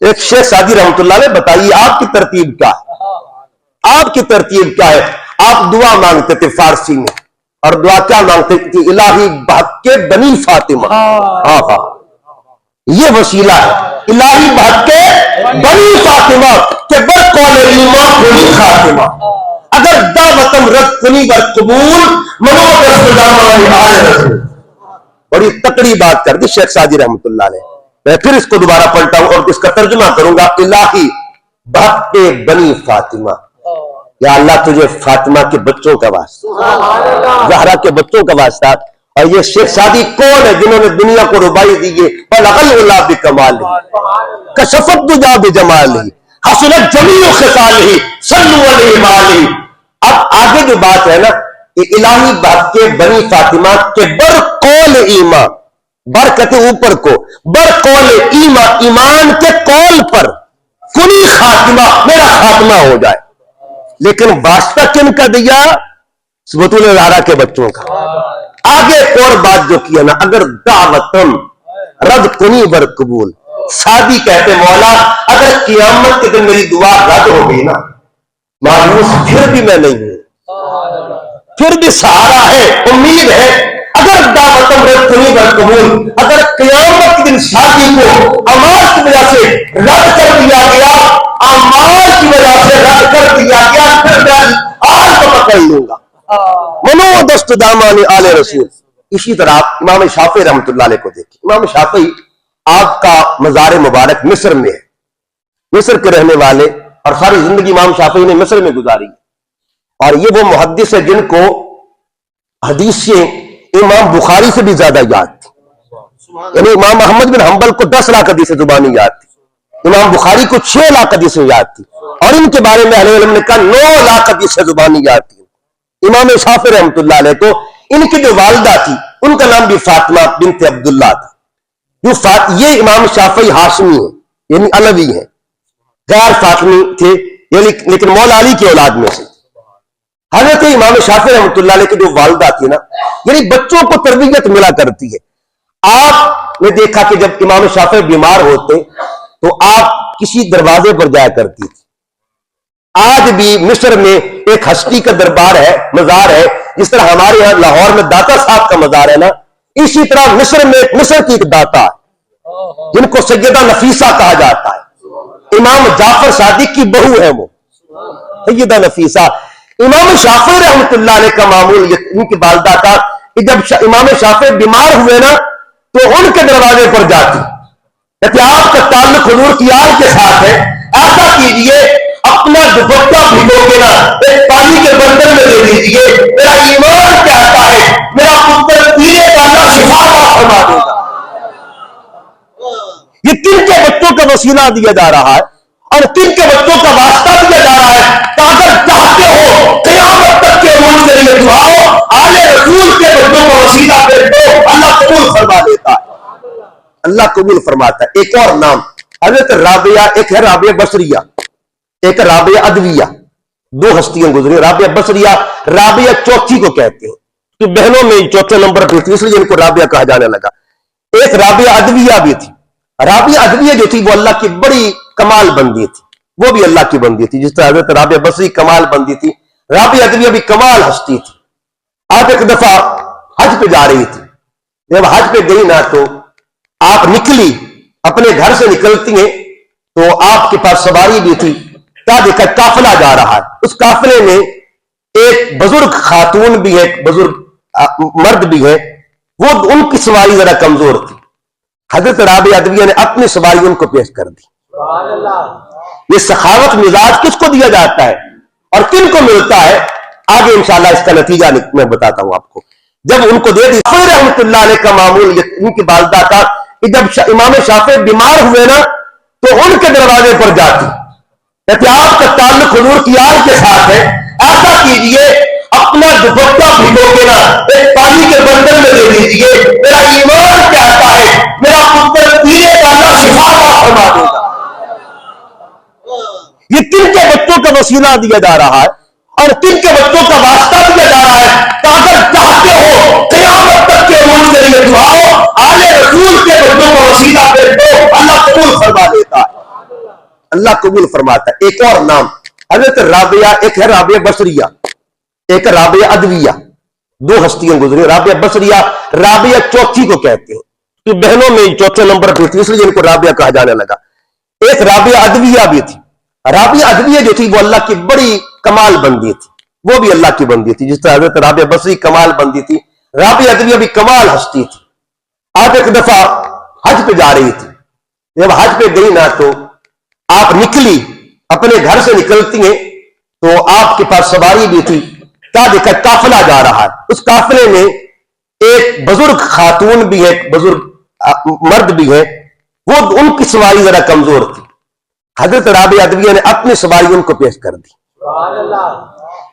Speaker 1: ایک شیخ سعدی رحمۃ اللہ علیہ، بتائیے آپ کی ترتیب کیا ہے؟ آپ کی ترتیب کیا ہے؟ آپ دعا مانگتے تھے فارسی میں، اور دعا کیا مانگتے تھے؟ الہی بحق کے بنی فاطمہ۔ یہ وسیلہ ہے، الہی بحق کے بنی فاطمہ کے بر قول ایمان بنی خاتمہ۔ اگر دعوتم رد کنی بر قبول منو دست دامانی آل رسول۔ بڑی تکڑی بات کر دی شیخ سعدی رحمۃ اللہ علیہ۔ میں پھر اس کو دوبارہ پلٹا ہوں اور اس کا ترجمہ کروں گا، الہی بحق کے بنی فاطمہ۔ یا اللہ تجھے فاطمہ کے بچوں کا واسطہ، زہرا کے بچوں کا واسطہ۔ اور یہ شیخ سعدی کون ہے جنہوں نے دنیا کو ربائی دی ہے؟ فَلَغَلْ عُلَا بِكَمَالِهِ کشفت دجا بجمالہ، حسنت جمیع خصالہ صلو علیہ وآلہ۔ اب آگے جو بات ہے نا، یہ الہی بات کے بنی فاطمہ کے بر قول ایمان، بر کہتے اوپر کو، بر قول ایمان، ایمان کے قول پر کنی خاتمہ، میرا خاتمہ ہو جائے۔ لیکن واسطہ کن کا دیا؟ بطول زہرا کے بچوں کا۔ آگے ایک اور بات جو کیا نا، اگر دعوتم رد کنی بر قبول، سادی کہتے مولا اگر قیامت کے دن میری دعا رد ہو گئی نا، مایوس پھر بھی میں نہیں ہوں، پھر بھی سہارا ہے، امید ہے۔ اگر دعوتم رد کنی بر قبول، اگر قیامت کے دن شادی کو اعمال کی وجہ سے رد کر دیا گیا، اعمال کی وجہ سے رد کر دیا گیا، پھر میں آج کو پکڑ لوں گا۔ منو دست دامان آل رسول۔ اسی طرح امام شافعی رحمۃ اللہ علیہ کو دیکھیں، امام شافعی آپ کا مزار مبارک مصر میں ہے، مصر کے رہنے والے، اور ساری زندگی امام شافعی نے مصر میں گزاری، اور یہ وہ محدث ہے جن کو حدیثیں امام بخاری سے بھی زیادہ یاد تھی، یعنی امام احمد بن حنبل کو 10 لاکھ حدیثیں زبانی یاد تھی، امام بخاری کو 6 لاکھ حدیثیں یاد تھی، اور ان کے بارے میں اہل علم نے کہا 9 لاکھ حدیثیں زبانی یاد تھی۔ امام شافعی رحمۃ اللہ علیہ کو ان کی جو والدہ تھی ان کا نام بھی فاطمہ بنت عبداللہ تھا، یہ امام شافعی ہاشمی ہے، یعنی علوی ہے، غیر فاطمی تھے لیکن مولا علی کی اولاد میں سے۔ حضرت امام شافعی رحمۃ اللہ علیہ کی جو والدہ تھی نا، یعنی بچوں کو تربیت ملا کرتی ہے۔ آپ نے دیکھا کہ جب امام شافعی بیمار ہوتے تو آپ کسی دروازے پر جایا کرتی تھی۔ آج بھی مصر میں ایک ہستی کا دربار ہے، مزار ہے، جس طرح ہمارے یہاں لاہور میں داتا صاحب کا مزار ہے نا، اسی طرح مصر میں مصر کی ایک داتا ہے جن کو سیدہ نفیسہ کہا جاتا ہے، امام جعفر صادق کی بہو ہے وہ سیدہ نفیسہ۔ امام شافعی رحمۃ اللہ علیہ کا معمول ان کی والدہ کا کہ جب امام شافعی بیمار ہوئے نا تو ان کے دروازے پر جاتی، کہتے آپ کا تعلق حضور کی آل کے ساتھ ہے، ایسا کیجئے اپنا دوپٹہ بھگو کے نا ایک پانی کے برتن میں دے دیجئے، میرا ایمان کہتا ہے میرا پتر پینے کا اللہ شفا فرما دے گا۔ یہ تن کے بچوں کا وسیلہ دیا جا رہا ہے اور تن کے بچوں کا واسطہ دیا جا رہا ہے، تو اگر چاہتے ہو قیامت تک کے عمر کے لیے دعاؤ، آل رسول کے بچوں کا وسیلہ دے دو، اللہ قبول فرما دیتا ہے، اللہ قبول فرماتا ہے۔ ایک اور نام حضرت رابعہ، ایک ہے رابعہ بصریہ، ایک رابعہ ادویہ، 2 ہستیاں گزری۔ رابعہ بصریہ رابعہ چوتھی کو کہتے ہیں کہ بہنوں میں چوتھے نمبر پہ تھی، اس لیے ان کو رابعہ کہا جانے لگا۔ ایک رابعہ ادویہ بھی تھی، رابعہ ادویہ جو تھی وہ اللہ کی بڑی کمال بندی تھی، وہ بھی اللہ کی بندی تھی، جس طرح حضرت رابعہ بصری کمال بندی تھی، رابعہ ادویہ بھی کمال ہستی تھی۔ آپ ایک دفعہ حج پہ جا رہی تھی، جب حج پہ گئی نا تو آپ نکلی، اپنے گھر سے نکلتی ہیں تو آپ کے پاس سواری بھی تھی، کیا دیکھا قافلہ جا رہا ہے، اس قافلے میں ایک بزرگ خاتون بھی ہے، ایک بزرگ مرد بھی ہے، وہ ان کی سواری ذرا کمزور تھی، حضرت رابعہ ادویہ نے اپنی سواری ان کو پیش کر دی۔ یہ سخاوت مزاج کس کو دیا جاتا ہے اور کن کو ملتا ہے، آگے انشاءاللہ اس کا نتیجہ میں بتاتا ہوں آپ کو۔ جب ان کو دے دی، رحمۃ اللہ علیہ کا معمول ان کی والدہ کا کہ جب امام شافعی بیمار ہوئے نا تو ان کے دروازے پر جاتی، کہتے آپ کا تعلق حضور کی آل کے ساتھ ہے، ایسا کیجئے اپنا دوپٹہ بھگو کے نا ایک پانی کے برتن میں دے دیجئے، میرا ایمان کہتا ہے میرا پتر پینے کا اللہ شفا فرما دے گا۔ یہ تن کے بچوں کا وسیلہ دیا جا رہا ہے اور تن کے بچوں کا واسطہ دیا جا رہا ہے، تو اگر چاہتے ہو قیامت تک کے عمر کے لیے دعاؤ، آل رسول کے بچوں کا وسیلہ دے دو، اللہ قبول فرما دیتا ہے، اللہ قبول فرماتا ہے۔ ایک اور نام حضرت رابعہ، ایک ہے رابعہ بصریہ، ایک رابعہ ادویہ، 2 ہستیاں گزری۔ رابعہ بصریہ رابعہ چوتھی کو کہتے ہیں کہ بہنوں میں چوتھے نمبر پہ تھی، اس لیے ان کو رابعہ کہا جانے لگا۔ ایک رابعہ ادویہ بھی تھی، رابعہ ادویہ جو تھی وہ اللہ کی بڑی کمال بندی تھی، وہ بھی اللہ کی بندی تھی، جس طرح حضرت رابعہ بصری کمال بندی تھی، رابعہ ادویہ بھی کمال ہستی تھی۔ آپ ایک دفعہ حج پہ جا رہی تھی، جب حج پہ گئی نا تو آپ نکلی، اپنے گھر سے نکلتی ہیں تو آپ کے پاس سواری بھی تھی، کیا دیکھا قافلہ جا رہا ہے، اس قافلے میں ایک بزرگ خاتون بھی ہے، ایک بزرگ مرد بھی ہے، وہ ان کی سواری ذرا کمزور تھی، حضرت رابعہ ادویہ نے اپنی سواری ان کو پیش کر دی.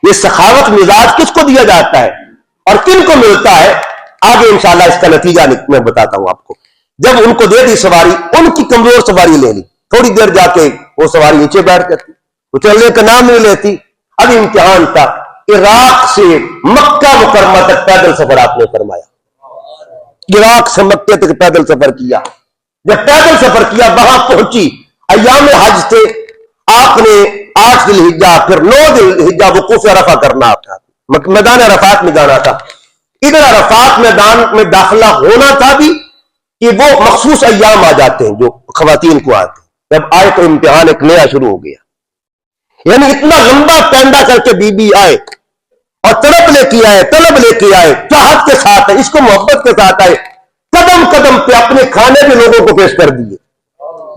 Speaker 1: یہ سخاوت مزاج کس کو دیا جاتا ہے اور کن کو ملتا ہے؟ آگے انشاءاللہ اس کا نتیجہ میں بتاتا ہوں آپ کو. جب ان کو دے دی سواری، ان کی کمزور سواری لے لی، تھوڑی دیر جا کے وہ سواری نیچے بیٹھ جاتی، وہ چلنے کا نام نہیں لیتی. اب امتحان تھا. عراق سے مکہ مکرمہ تک پیدل سفر آپ نے فرمایا. عراق سے مکہ تک پیدل سفر کیا. جب پیدل سفر کیا وہاں پہنچی، ایام حج تھے، آپ نے 8 ذی الحجہ پھر 9 ذی الحجہ وقوف عرفہ کرنا تھا، میدان عرفات میں جانا تھا. ادھر عرفات میدان میں داخلہ ہونا تھا بھی کہ وہ مخصوص ایام آ جاتے ہیں جو خواتین کو آتے ہیں. جب آئے تو امتحان ایک نیا شروع ہو گیا. یعنی اتنا لمبا پینڈا کر کے بی بی آئے اور طلب لے کے آئے چاہت کے ساتھ، اس کو محبت کے ساتھ آئے، قدم قدم پہ اپنے کھانے کے لوگوں کو پیش کر دیے،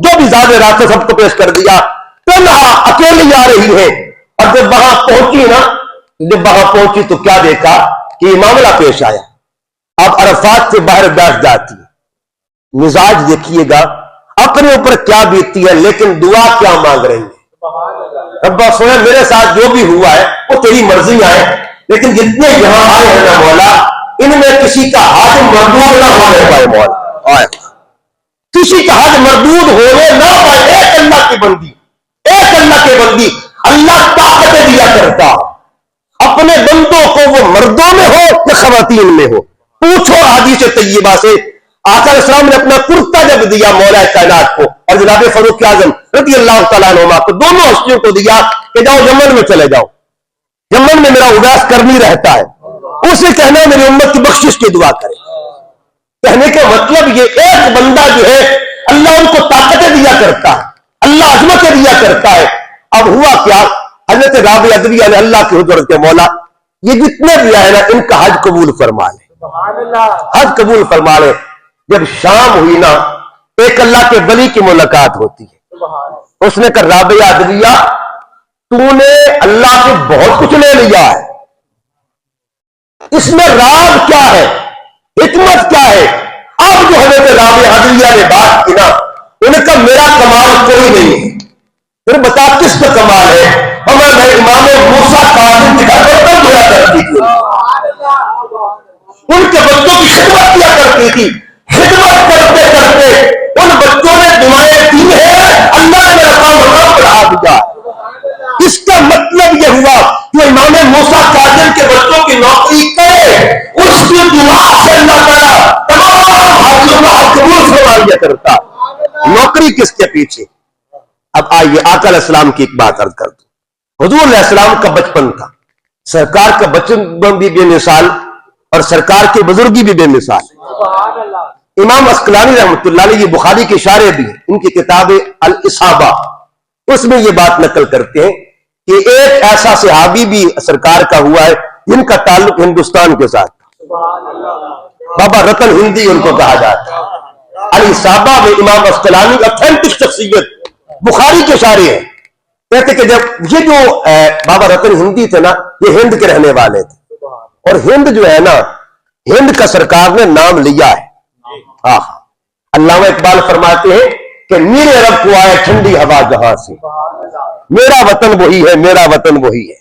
Speaker 1: جو بھی زیادہ رات سب کو پیش کر دیا. تنہا اکیلی آ رہی ہے. اور جب وہاں پہنچی تو کیا دیکھا کہ یہ معاملہ پیش آیا. اب عرفات سے باہر بیٹھ جاتی ہے. مزاج دیکھیے گا اپنے اوپر کیا بیتتی ہے، لیکن دعا کیا مانگ رہی ہے. رب سونا میرے ساتھ جو بھی ہوا ہے وہ تیری مرضی آئے، لیکن جتنے یہاں آئے ہیں نا مولا، ان میں کسی کا حاج مردود نہ ہونے پائے مولا، کسی کا حاج مردود ہونے نہ پائے. ایک اللہ کی بندی، اللہ طاقت دیا کرتا. اپنے بندوں کو وہ مردوں میں ہو یا خواتین میں ہو، پوچھو حدیث طیبہ سے. آقا علیہ السلام نے اپنا کرتا جب دیا مولا کائنات کو اور جناب فاروق اعظم رضی اللہ تعالیٰ عنہما کو، دونوں ہستیوں کو دیا کہ جاؤ یمن میں چلے جاؤ، یمن میں میرا اداس کرنی رہتا ہے، اسے کہنا میری امت کی بخشش کی دعا کرے. کہنے کا مطلب یہ ایک بندہ جو ہے اللہ ان کو طاقتیں دیا کرتا ہے، اللہ عظمتیں دیا کرتا ہے. اب ہوا کیا؟ حضرت رابعہ ادویہ نے اللہ کی حضور کے مولا یہ جتنے بھی آئے نا ان کا حج قبول فرما لے، حج قبول فرما لے. جب شام ہوئی نا، ایک اللہ کے ولی کی ملاقات ہوتی ہے. اس نے کہا رابعہ ادویہ تو نے اللہ سے بہت کچھ لے لیا ہے، اس میں راز کیا ہے، حکمت کیا ہے؟ اب جو حضرت رابعہ ادویہ نے بات کی نا، انہوں نے کہا میرا کمال کوئی نہیں ہے. پھر بتا کس کا کمال ہے؟ ہمارے امام موسیٰ کاظم کی برتن دھویا کرتی تھی، ان کے بچوں کی خدمت کیا کرتی تھی. خدمت کرتے کرتے ان بچوں نے دعائیں دی ہے، اللہ نے میرا کام بڑھا دیا. اس کا مطلب یہ ہوا کہ امام موسیٰ کاظم کے بچوں کی نوکری کرے، اس کی دعا سے اللہ تعالیٰ تمام حاجیوں کا قبول فرما لیا کرتا. نوکری کس کے پیچھے؟ اب آئیے آقا علیہ السلام کی ایک بات عرض کر دوں. حضور علیہ السلام کا بچپن تھا، سرکار کا بچپن بھی بے مثال اور سرکار کی بزرگی بھی بے مثال. امام عسقلانی رحمۃ اللہ علیہ یہ بخاری کے اشارے بھی ہیں، ان کی کتاب الاصابہ، اس میں یہ بات نقل کرتے ہیں کہ ایک ایسا صحابی بھی سرکار کا ہوا ہے جن کا تعلق ہندوستان کے ساتھ تھا، بابا رتن ہندی ان کو کہا جاتا ہے. الاصابہ میں امام عسقلانی اتھینٹک شخصیت بخاری کے اشارے ہیں. کہتے کہ جب یہ جو بابا رتن ہندی تھے نا، یہ ہند کے رہنے والے تھے، اور ہند جو ہے نا، ہند کا سرکار نے نام لیا ہے. علامہ اقبال فرماتے ہیں کہ میرے رب کو آئے ٹھنڈی ہوا جہاں سے، میرا وطن وہی ہے، میرا وطن وہی ہے.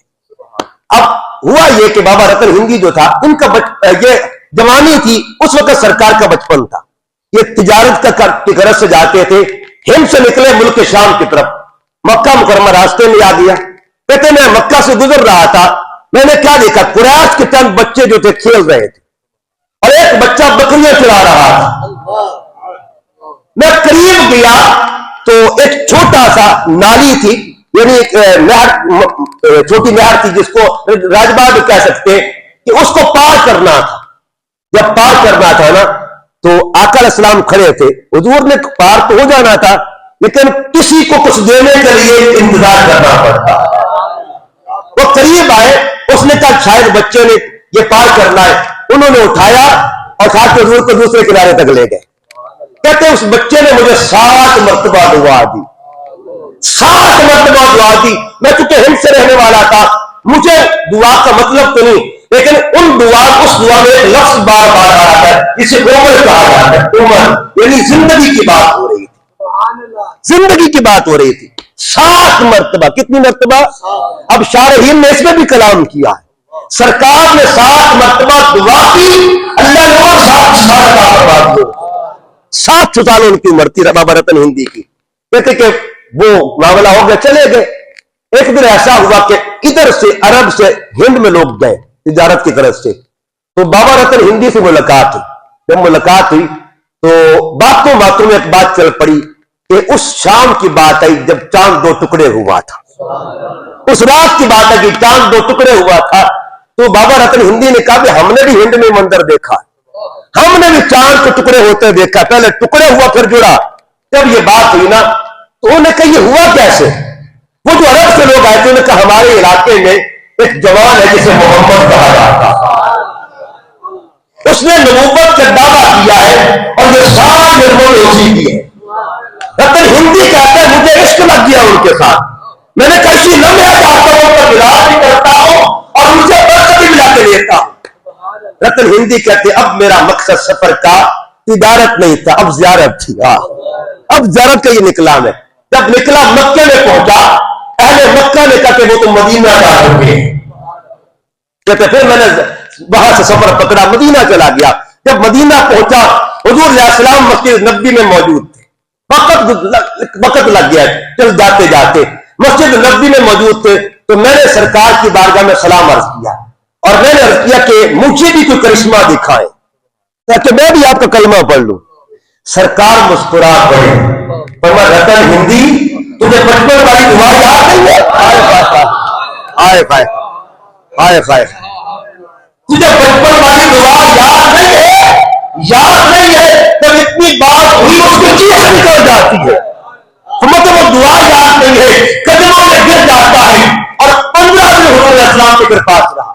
Speaker 1: اب ہوا یہ کہ بابا رتن ہندی جو تھا، ان کا یہ جوانی تھی، اس وقت سرکار کا بچپن تھا. یہ تجارت کی غرض سے جاتے تھے، ہند سے نکلے ملک شام کی طرف، مکہ مکرمہ راستے میں آ گیا. کہتے میں مکہ سے گزر رہا تھا، میں نے کیا دیکھا، قریش کے چند بچے جو تھے کھیل رہے تھے اور ایک بچہ بکریاں چلا رہا تھا. میں قریب گیا تو ایک چھوٹا سا نالی تھی، یعنی ایک نہر، چھوٹی نہر تھی جس کو راجباغ کہہ سکتے، کہ اس کو پار کرنا تھا. جب پار کرنا تھا نا تو آقا علیہ السلام کھڑے تھے. حضور نے پار تو ہو جانا تھا لیکن کسی کو کچھ دینے کے لیے انتظار کرنا پڑتا. وہ قریب آئے، اس نے کہا شاید بچے نے یہ پار کرنا ہے. انہوں نے اٹھایا اور ساتھ حضور کو دوسرے کنارے تک لے گئے. کہتے اس بچے نے مجھے 7 مرتبہ دعا دی، 7 مرتبہ دعا دی. میں چونکہ ہند سے رہنے والا تھا، مجھے دعا کا مطلب تو نہیں، لیکن اس دعا میں ایک لفظ بار بار آ رہا ہے جسے عمر کہا جاتا ہے. عمر یعنی زندگی کی بات ہو رہی تھی، زندگی کی بات ہو رہی تھی. 7 مرتبہ. کتنی مرتبہ؟ اب شارحین نے اس میں بھی کلام کیا ہے. سرکار نے 7 مرتبہ دعا کی, اللہ نے اور 7 سال کا فرما دیا. 7 سال ان کی عمر تھی بابا رتن ہندی کی. کہتے کہ وہ معاملہ ہو گیا, چلے گئے. ایک دن ایسا ہوا کہ ادھر سے عرب سے ہند میں لوگ گئے تجارت کی طرف سے, تو بابا رتن ہندی سے ملاقات ہوئی. جب ملاقات ہوئی تو باتوں میں ایک بات چل پڑی کہ اس شام کی بات آئی جب چاند 2 ٹکڑے ہوا تھا. اس رات کی بات ہے کہ چاند 2 ٹکڑے ہوا تھا. تو بابا رتن ہندی نے کہا کہ ہم نے بھی ہند میں منظر دیکھا, ہم نے بھی چاند کے ٹکڑے ہوتے دیکھا. پہلے ٹکڑے ہوا پھر جڑا. جب یہ بات ہوئی نا تو انہوں نے کہا یہ ہوا کیسے؟ وہ جو عرب سے لوگ آئے تھے انہوں نے کہا ہمارے علاقے میں ایک جوان ہے جسے محمد کہا جاتا, اس نے نبوت کا دعویٰ کیا ہے اور یہ سارے نرموں نے اسی کی ہے. رتن ہندی کہتا ہے مجھے عشق لگ گیا ان کے ساتھ, میں نے کیسی لمحہ چاہتا ہوں پر ملاپ بھی کرتا ہوں اور مجھے برکت بھی ملا کے لیتا ہوں. رتن ہندی کہتے اب میرا مقصد سفر کا تجارت نہیں تھا, اب زیارت تھی. اب زیارت کا یہ نکلا میں. جب نکلا مکے میں پہنچا, اہل مکہ نے کہا کہ وہ تو مدینہ جا چکے. کہتے پھر میں نے وہاں سے سفر پکڑا, مدینہ چلا گیا. جب مدینہ پہنچا حضور علیہ السلام مسجد نبوی میں موجود تھے. وقت لگ گیا چل جاتے جاتے مسجد نبوی میں موجود تھے. تو میں نے سرکار کی بارگاہ میں سلام عرض کیا اور میں نے عرض کیا کہ مجھے بھی کوئی کرشمہ دکھائیں تاکہ میں بھی آپ کا کلمہ پڑھ لوں. سرکار مسکرا پڑے, فرمایا رتن ہندی تجھے بچپن والی دعا یاد نہیں ہے؟ آئے خائے آئے خائے, تجھے بچپن والی دعا یاد نہیں ہے؟ یاد نہیں ہے جب اتنی بات ہوئی اس کی چیز نکل جاتی ہے. مطلب وہ دعا یاد نہیں ہے, قدموں میں گر جاتا ہے اور 15 دن حضور علیہ السلام کے پھر پاس رہا.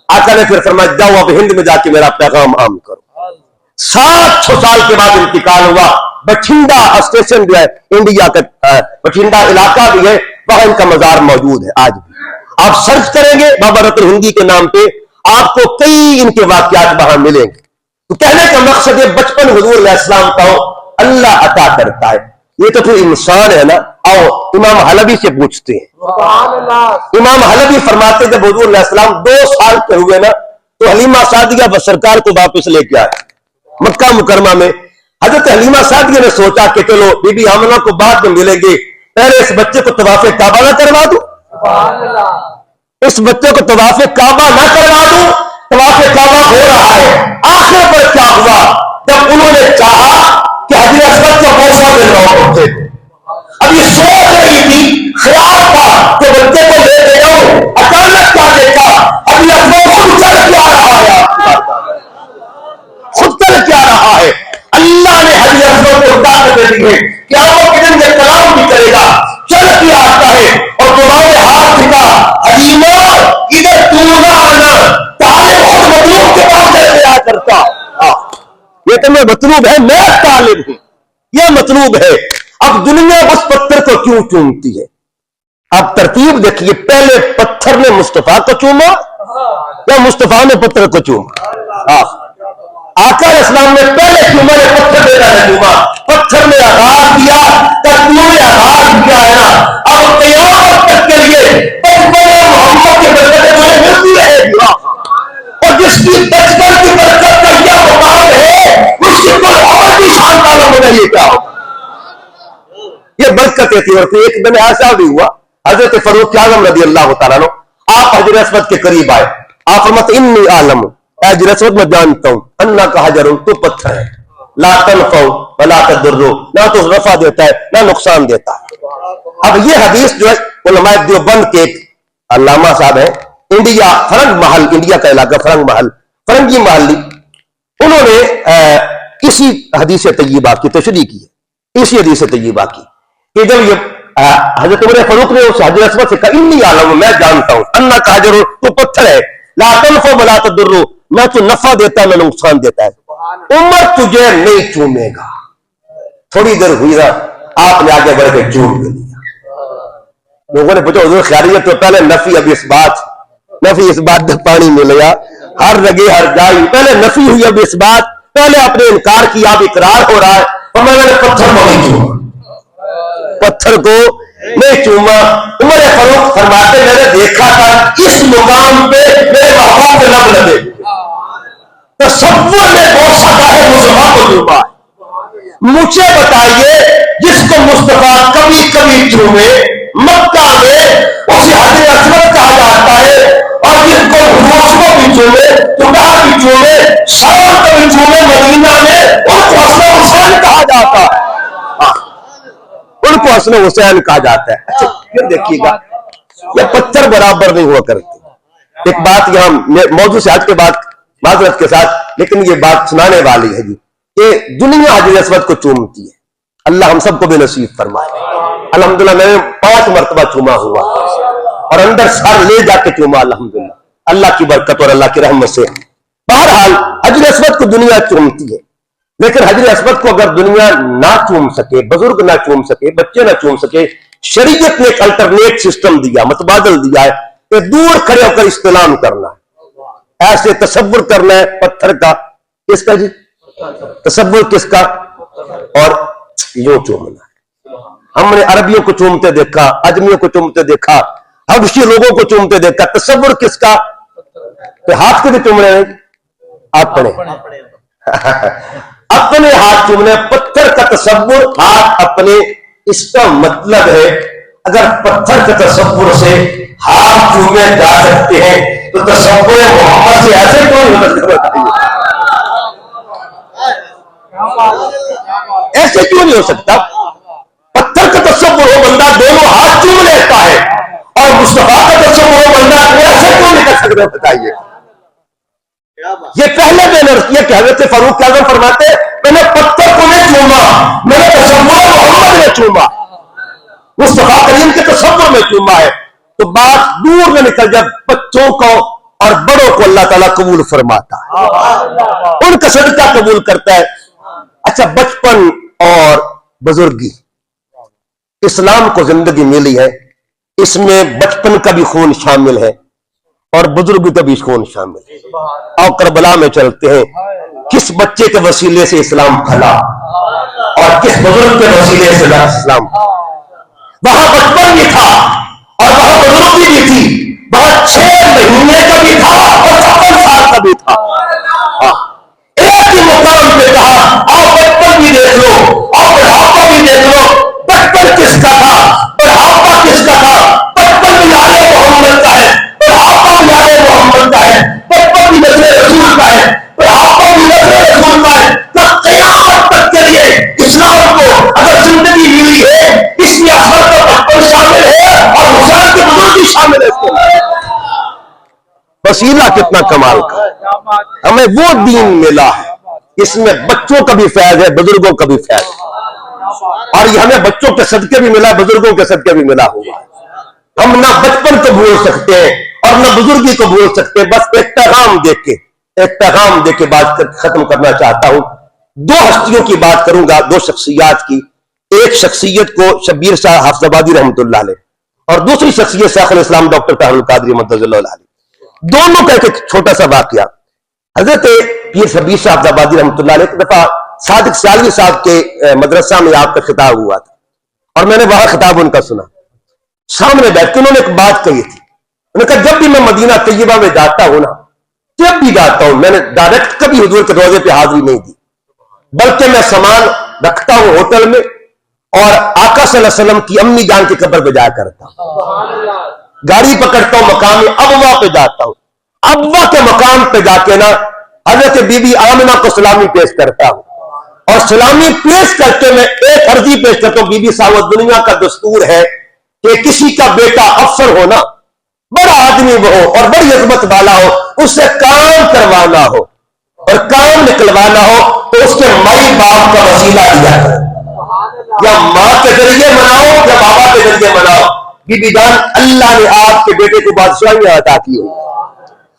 Speaker 1: آقا نے پھر فرمایا جاؤ اب ہند میں جا کے میرا پیغام عام کرو. 700 سال کے بعد انتقال ہوا. بٹھنڈا اسٹیشن جو ہے انڈیا کا بٹھنڈا علاقہ بھی ہے, وہاں ان کا مزار موجود ہے آج بھی. آپ سرچ کریں گے بابا رتن ہندی کے نام پہ آپ کو کئی ان کے واقعات وہاں ملیں گے. تو کہنے کا مقصد ہے بچپن حضور علیہ السلام کا اللہ عطا کرتا ہے. یہ تو پھر انسان ہے نا. آؤ امام حلبی سے پوچھتے ہیں. امام حلبی فرماتے جب حضور علیہ السلام 2 سال کے ہوئے نا تو حلیمہ سعدیہ سرکار کو واپس لے کے آئے مکہ مکرمہ میں. حضرت حلیمہ سعدیہ نے سوچا کہ چلو بی بی آمنہ کو بعد میں ملیں گے, پہلے اس بچے کو طواف کعبہ نہ کروا دوں, اس بچے کو طواف کعبہ نہ کروا دوں. طواف کعبہ ہو رہا ہے. آخر پر کیا ہوا جب انہوں نے چاہا کہ حجر اسود کو بوسہ دے رہا ہوتے, اب یہ سوچ رہی تھی, خیال تھا کہ بچے کو لے کے جاؤں, اچانک کیا دیکھا حجر اسود خود چل کے آ رہا ہے, خود چل کے آ رہا ہے. اللہ نے حجر اسود کو اجازت دے دی ہے کہ آپ کے دن یہ کلام بھی کرے گا, چل کے آتا ہے اور تمہارے ہاتھ دکھا حلیمہ ادھر تو نہ آنا, طالب خود مطلوب کے پاس چلے آ کرتا. یہ تو میں مطلوب ہے, میں طالب ہوں, یہ مطلوب ہے. اب دنیا اس پتھر کو کیوں چومتی ہے؟ اب ترتیب دیکھیے, پہلے پتھر نے مصطفیٰ کو چوما یا مصطفیٰ نے پتھر کو چوما؟ آقا علیہ السلام نے پہلے چوما نے پتھر دینا ہے چوما, پتھر نے آغاز دیا, ترتیب نے آغاز دیا ہے نا. اب قیامت تک کے لیے محمد کے برکتیں تمہیں ملتی رہے گی, اور جس کی بچپن کی برکت کا یہ مقام ہے اس کی کوئی اور بھی شان تعلق ہونا یہ کیا ہوگا. یہ برکتیں تھی. اور پھر ایک دن ایسا بھی ہوا, حضرت فاروق اعظم رضی اللہ تعالیٰ عنہ آپ حجر اسود کے قریب آئے. آپ فرماتے انی عالم, حجر اسود میں جانتا ہوں, انا کا حجر تو پتھر ہے, لا تنفع ولا تضر, نہ تو نفع دیتا ہے نہ نقصان دیتا ہے. اب یہ حدیث جو ہے علماء دیوبند کے ایک علامہ صاحب ہیں, انڈیا فرنگ محل, انڈیا کا علاقہ فرنگ محل, فرنگی محلی, انہوں نے اسی حدیث طیبہ کی تشریح کی ہے. اسی حدیث طیبہ کی کہ جب یہ حضرت عمر فاروق نے اس حجر اسود سے کہا انی عالم, میں جانتا ہوں, انا کا حجر تو پتھر ہے, لا تنفع ولا تضر, نہ تو نفع دیتا ہے نہ نقصان دیتا ہے. عمر تجھے نہیں چومے گا. تھوڑی دیر ہوئی نا, آپ نے آگے بڑھ کے چوم لیا. لوگوں نے پوچھا حضور خیریت تو پہلے نفی اب اس بات, نفی اس بات کا پانی مل گیا ہر جگہ ہر جائے, پہلے نفی ہوئی اب اس بات, پہلے آپ نے انکار کیا اب اقرار ہو رہا ہے. اور میں نے پتھر کو نہیں چوما, پتھر کو نہیں چوما. عمر فاروق فرماتے میں نے دیکھا تھا اس مقام پہ میرے محبوب پہ لب لگے. تصور میں بوسہ گاہ مصطفیٰ کو چوما. مجھے بتائیے جس کو مصطفیٰ کبھی کبھی چومے مکہ میں اسے حجر اسود کہا جاتا ہے, اور جس کو روس کو بھی چومے, خدا بھی چومے, شام کو بھی چومے مدینہ میں ان کو حسن حسین کہا جاتا ہے. ان کو حسن حسین کہا جاتا ہے. اچھا پھر دیکھیے گا یہ پتھر برابر نہیں ہوا کرتے. ایک بات یہاں موضوع سے ہٹ کے بات معذرت کے ساتھ, لیکن یہ بات سنانے والی ہے جی کہ دنیا حجر اسود کو چومتی ہے. اللہ ہم سب کو بھی نصیب فرمائے. الحمدللہ میں نے 5 مرتبہ چوما ہوا اور اندر سر لے جا کے چوما الحمدللہ, اللہ کی برکت اور اللہ کی رحمت سے. بہرحال حجر اسود کو دنیا چومتی ہے, لیکن حجر اسود کو اگر دنیا نہ چوم سکے, بزرگ نہ چوم سکے, بچے نہ چوم سکے, شریعت نے ایک الٹرنیٹ سسٹم دیا, متبادل دیا ہے کہ دور کھڑے ہو کر استلام کرنا ہے. ایسے تصور کرنا ہے پتھر کا, کس کا جی تصور کس کا, اور یوں چومنا ہے. ہم نے عربیوں کو چومتے دیکھا, اجمیوں کو چومتے دیکھا, حبشی لوگوں کو چومتے دیکھا. تصور کس کا, کہ ہاتھ کو بھی چومنے ہیں اپنے اپنے ہاتھ چومنے. پتھر کا تصور ہاتھ اپنے, اس کا مطلب ہے اگر پتھر کے تصور سے ہاتھ چومے جا سکتے ہیں تو تصور محمد سے ایسے کون ہو سکتا ہے؟ ایسے کیوں نہیں ہو سکتا؟ پتھر کا تصور ہو بندہ دونوں ہاتھ چوم لیتا ہے, اور مصطفیٰ کا تصور ہو بندہ ایسے کیوں نہیں کر سکتا؟ بتائیے. یہ پہلے یہ کہ حضرت فاروق اعظم فرماتے میں نے پتھر کو نہیں چوما, میں نے تصور محمد نے چوما, مصطفیٰ کریم کے تصور میں چوما ہے. تو بات دور میں نکل جب بچوں کو اور بڑوں کو اللہ تعالیٰ قبول فرماتا ہے, ان کا صدقہ قبول کرتا ہے. اچھا بچپن اور بزرگی, اسلام کو زندگی ملی ہے, اس میں بچپن کا بھی خون شامل ہے اور بزرگی کا بھی خون شامل ہے. اور کربلا میں چلتے ہیں, کس بچے کے وسیلے سے اسلام پھلا اور کس بزرگ کے وسیلے سے اسلام پھلا. وہاں بچپن بھی تھا اور وہاں بزرگی بھی تھی, وہاں 6 مہینے کا بھی تھا اور 56 سال کا بھی تھا. ایک ہی مقام پہ کہا آؤ بچپن بھی دیکھ لو اور بڑھاپا بھی دیکھ لو. بچپن کس کا تھا, بڑھاپا کس کا تھا؟ بچپن بھی آل محمد کا ہے, بڑھاپا بھی آل محمد کا ہے. بچپن بھی نسل رسول کا ہے, بڑھاپا بھی نسل رسول کا ہے. تو قیامت تک کے لیے اسلام کو اگر زندگی ملی ہے, اس میں اثر کا بچپن شامل ہے اور حسین کی بزرگی شامل ہے. اس کے وسیلہ کتنا کمال کا, ہمیں وہ دین ملا ہے, اس میں بچوں کا بھی فیض ہے, بزرگوں کا بھی فیض ہے, اور یہ ہمیں بچوں کے صدقے بھی ملا, بزرگوں کے صدقے بھی ملا ہوا ہے. ہم نہ بچپن کو بھول سکتے ہیں اور نہ بزرگی کو بھول سکتے. بس ایک پیغام دے کے بات ختم کرنا چاہتا ہوں. 2 ہستیوں کی بات کروں گا, 2 شخصیات کی. ایک شخصیت کو شبیر شاہ حافظ آبادی رحمۃ اللہ علیہ, اور دوسری شخصیت شیخ الاسلام ڈاکٹر طاہر القادری مدد اللہ علیہ. دونوں کا ایک چھوٹا سا واقعہ. حضرت پیر شبیر شاہ حافظ آبادی رحمۃ اللہ علیہ ایک دفعہ صادق سیالوی صاحب کے مدرسہ میں آپ کا خطاب ہوا تھا, اور میں نے وہاں خطاب ان کا سنا. سامنے بیٹھ کے انہوں نے ایک بات کہی تھی. انہوں نے کہا جب بھی میں مدینہ طیبہ میں جاتا ہوں نا, جب بھی جاتا ہوں, میں نے ڈائریکٹ کبھی حضور کے روضے پہ حاضری نہیں دی, بلکہ میں سامان رکھتا ہوں ہوٹل میں اور آقا صلی اللہ علیہ وسلم کی امی جان کی قبر پہ جایا کرتا ہوں. گاڑی پکڑتا ہوں, مقام ابوا پہ جاتا ہوں, ابوا کے مقام پہ جا کے نا حضرت بی بی آمنہ کو سلامی پیش کرتا ہوں, اور سلامی پیش کر کے میں ایک عرضی پیش کرتا ہوں. بی بی صاحب دنیا کا دستور ہے کہ کسی کا بیٹا افسر ہونا, بڑا آدمی وہ ہو اور بڑی عظمت والا ہو, اس سے کام کروانا ہو اور کام نکلوانا ہو تو اس کے مائی باپ کا وسیلہ دیا کرو, یا ماں کے ذریعے مناؤ یا بابا کے ذریعے مناؤ. بی بی جان اللہ نے آپ کے بیٹے کو بادشاہیاں عطا کی ہو,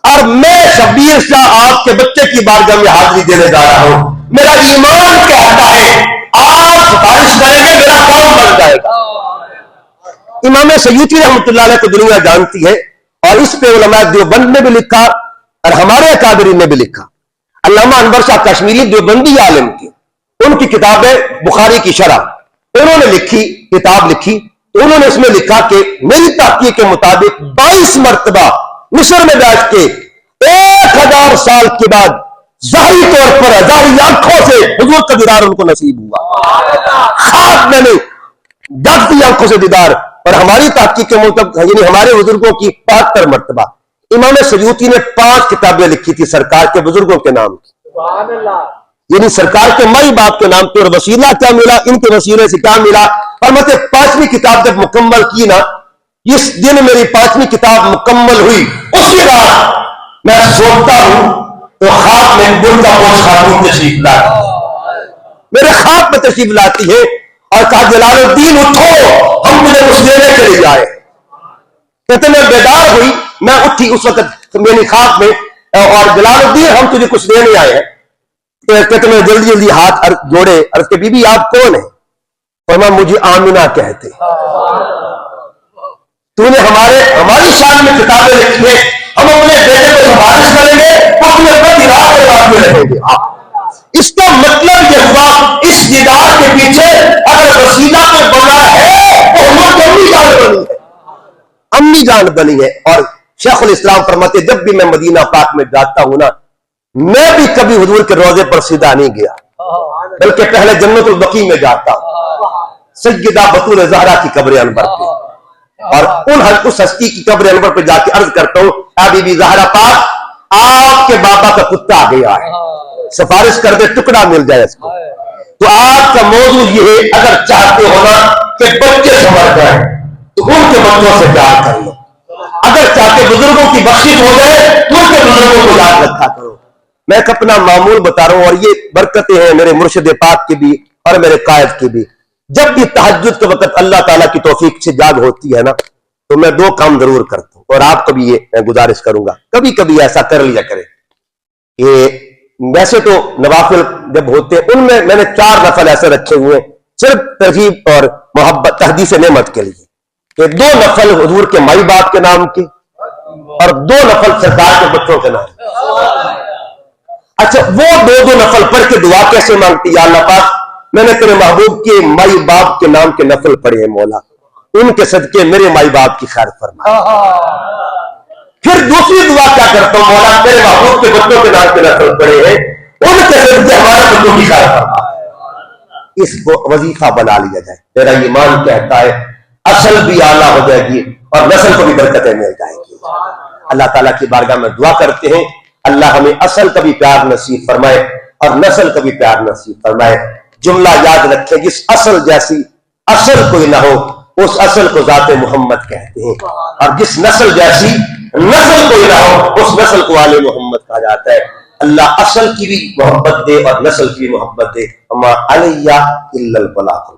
Speaker 1: اور میں شبیر شاہ آپ کے بچے کی بارگاہ میں حاضری دینے جا رہا ہوں. میرا ایمان کہتا ہے آپ سفارش کریں گے, میرا کام بن جائے گا. امام سیوطی رحمۃ اللہ علیہ کو دنیا جانتی ہے, اور اس پہ علماء دیوبند نے بھی لکھا اور ہمارے اکابرین نے بھی لکھا. علامہ انور شاہ کشمیری دیوبندی عالم کی, ان کی کتاب ہے بخاری کی شرح, انہوں نے کتاب لکھی تو انہوں نے اس میں لکھا کہ میری تحقیق کے مطابق 22 مرتبہ مصر میں بیٹھ کے 1000 سال کے بعد ظاہری طور پر ظاہری آنکھوں سے حضور کا دیدار ان کو نصیب ہوا. خواب میں نے جاگتی آنکھوں سے دیدار. اور ہماری تحقیق کے مطابق یعنی ہمارے بزرگوں کی 72 مرتبہ. امام سیوطی نے 5 کتابیں لکھی تھی سرکار کے بزرگوں کے نام کی, یعنی سرکار کے مائی باپ کے نام پہ. اور وسیلہ کیا ملا, ان کے وسیلے سے کیا ملا. اور مطلب 5ویں کتاب جب مکمل کی نا, اس دن میری 5ویں کتاب مکمل ہوئی, اسی رات میں سوچتا ہوں تو خواب میں بردہ پوش خاتون تشریف لاتی, میرے خواب میں تشریف لاتی ہے اور کہا جلال الدین اٹھو, ہم تجھے کچھ دینے کے لیے آئے. کہتے میں بیدار ہوئی, میں اٹھی اس وقت میری خواب میں, اور جلال الدین ہم تجھے کچھ دینے آئے ہیں. کہتے میں جلدی جلدی ہاتھ جوڑے, عرض کے بی بی آپ کون ہیں؟ فرمایا مجھے آمنہ کہتے. تو نے ہماری شان میں کتابیں لکھی ہیں, ہم اپنے بیٹے کو سفارش کریں گے, اپنے پتی رات کے بعد میں رہیں گے. اس کا مطلب یہ ہوا اس دیدار کے پیچھے اگر وسیلہ کوئی بنا ہے تو ہم امی جان بنی ہے, امی جان بنی ہے. اور شیخ الاسلام فرماتے جب بھی میں مدینہ پاک میں جاتا ہوں نا, میں بھی کبھی حضور کے روضے پر سیدھا نہیں گیا, بلکہ پہلے جنت البقیع میں جاتا ہوں, سیدہ بطول زہرا کی قبر انور پہ, اور اس ہستی کی قبر انور پہ جا کے عرض کرتا ہوں اے بی بی زہرا پاک آپ کے بابا کا کتا آ گیا ہے, سفارش کر دے ٹکڑا مل جائے اس کو. تو آج کا موضوع یہ ہے, اگر چاہتے ہو نا کہ بچے سمجھ جائیں تو ان کے بچوں سے پیار کر لو, اگر چاہتے بزرگوں کی بخشش ہو جائے تو ان کے بزرگوں کو یاد رکھا کرو. میں ایک اپنا معمول بتا رہا ہوں, اور یہ برکتیں ہیں میرے مرشد پاک کی بھی اور میرے قائد کی بھی. جب بھی تہجد کے وقت اللہ تعالیٰ کی توفیق سے جاگ ہوتی ہے نا, تو میں 2 کام ضرور کرتا ہوں, اور آپ کو بھی یہ میں گزارش کروں گا کبھی کبھی ایسا کر لیا کرے. یہ ویسے تو نوافل جب ہوتے ہیں ان میں نے 4 نفل ایسے رکھے ہوئے صرف ترغیب اور محبت تحدیث نعمت کے لیے, کہ 2 نفل حضور کے مائی باپ کے نام کے اور 2 نفل سرکار کے بچوں کے نام. اچھا وہ 2 نفل پڑھ کے دعا کیسے مانگتی؟ یا اللہ پاک میں نے تیرے محبوب کے مائی باپ کے نام کے نفل پڑھے ہیں مولا, ان کے صدقے میرے مائی باپ کی خیر فرما. پھر دوسری دعا کیا کرتا ہوں, مولا تیرے محبوب کے بچوں کے نام کے نفل پڑھے ہیں, ان کے صدقے ہمارے بچوں کی خیر فرما. اس کو وظیفہ بنا لیا جائے. میرا ایمان کہتا ہے اصل بھی اعلیٰ ہو جائے گی اور نسل کو بھی برکتیں مل جائیں گی. اللہ تعالیٰ کی بارگاہ میں دعا کرتے ہیں اللہ ہمیں اصل کا بھی پیار نصیب فرمائے اور نسل کا بھی پیار نصیب فرمائے. جملہ یاد رکھیں, جس اصل جیسی اصل کوئی نہ ہو اس اصل کو ذات محمد کہتے ہیں, اور جس نسل جیسی نسل کوئی نہ ہو اس نسل کو آل محمد کہا جاتا ہے. اللہ اصل کی بھی محبت دے اور نسل کی بھی محبت دے. وما علیہ الا البلاغ.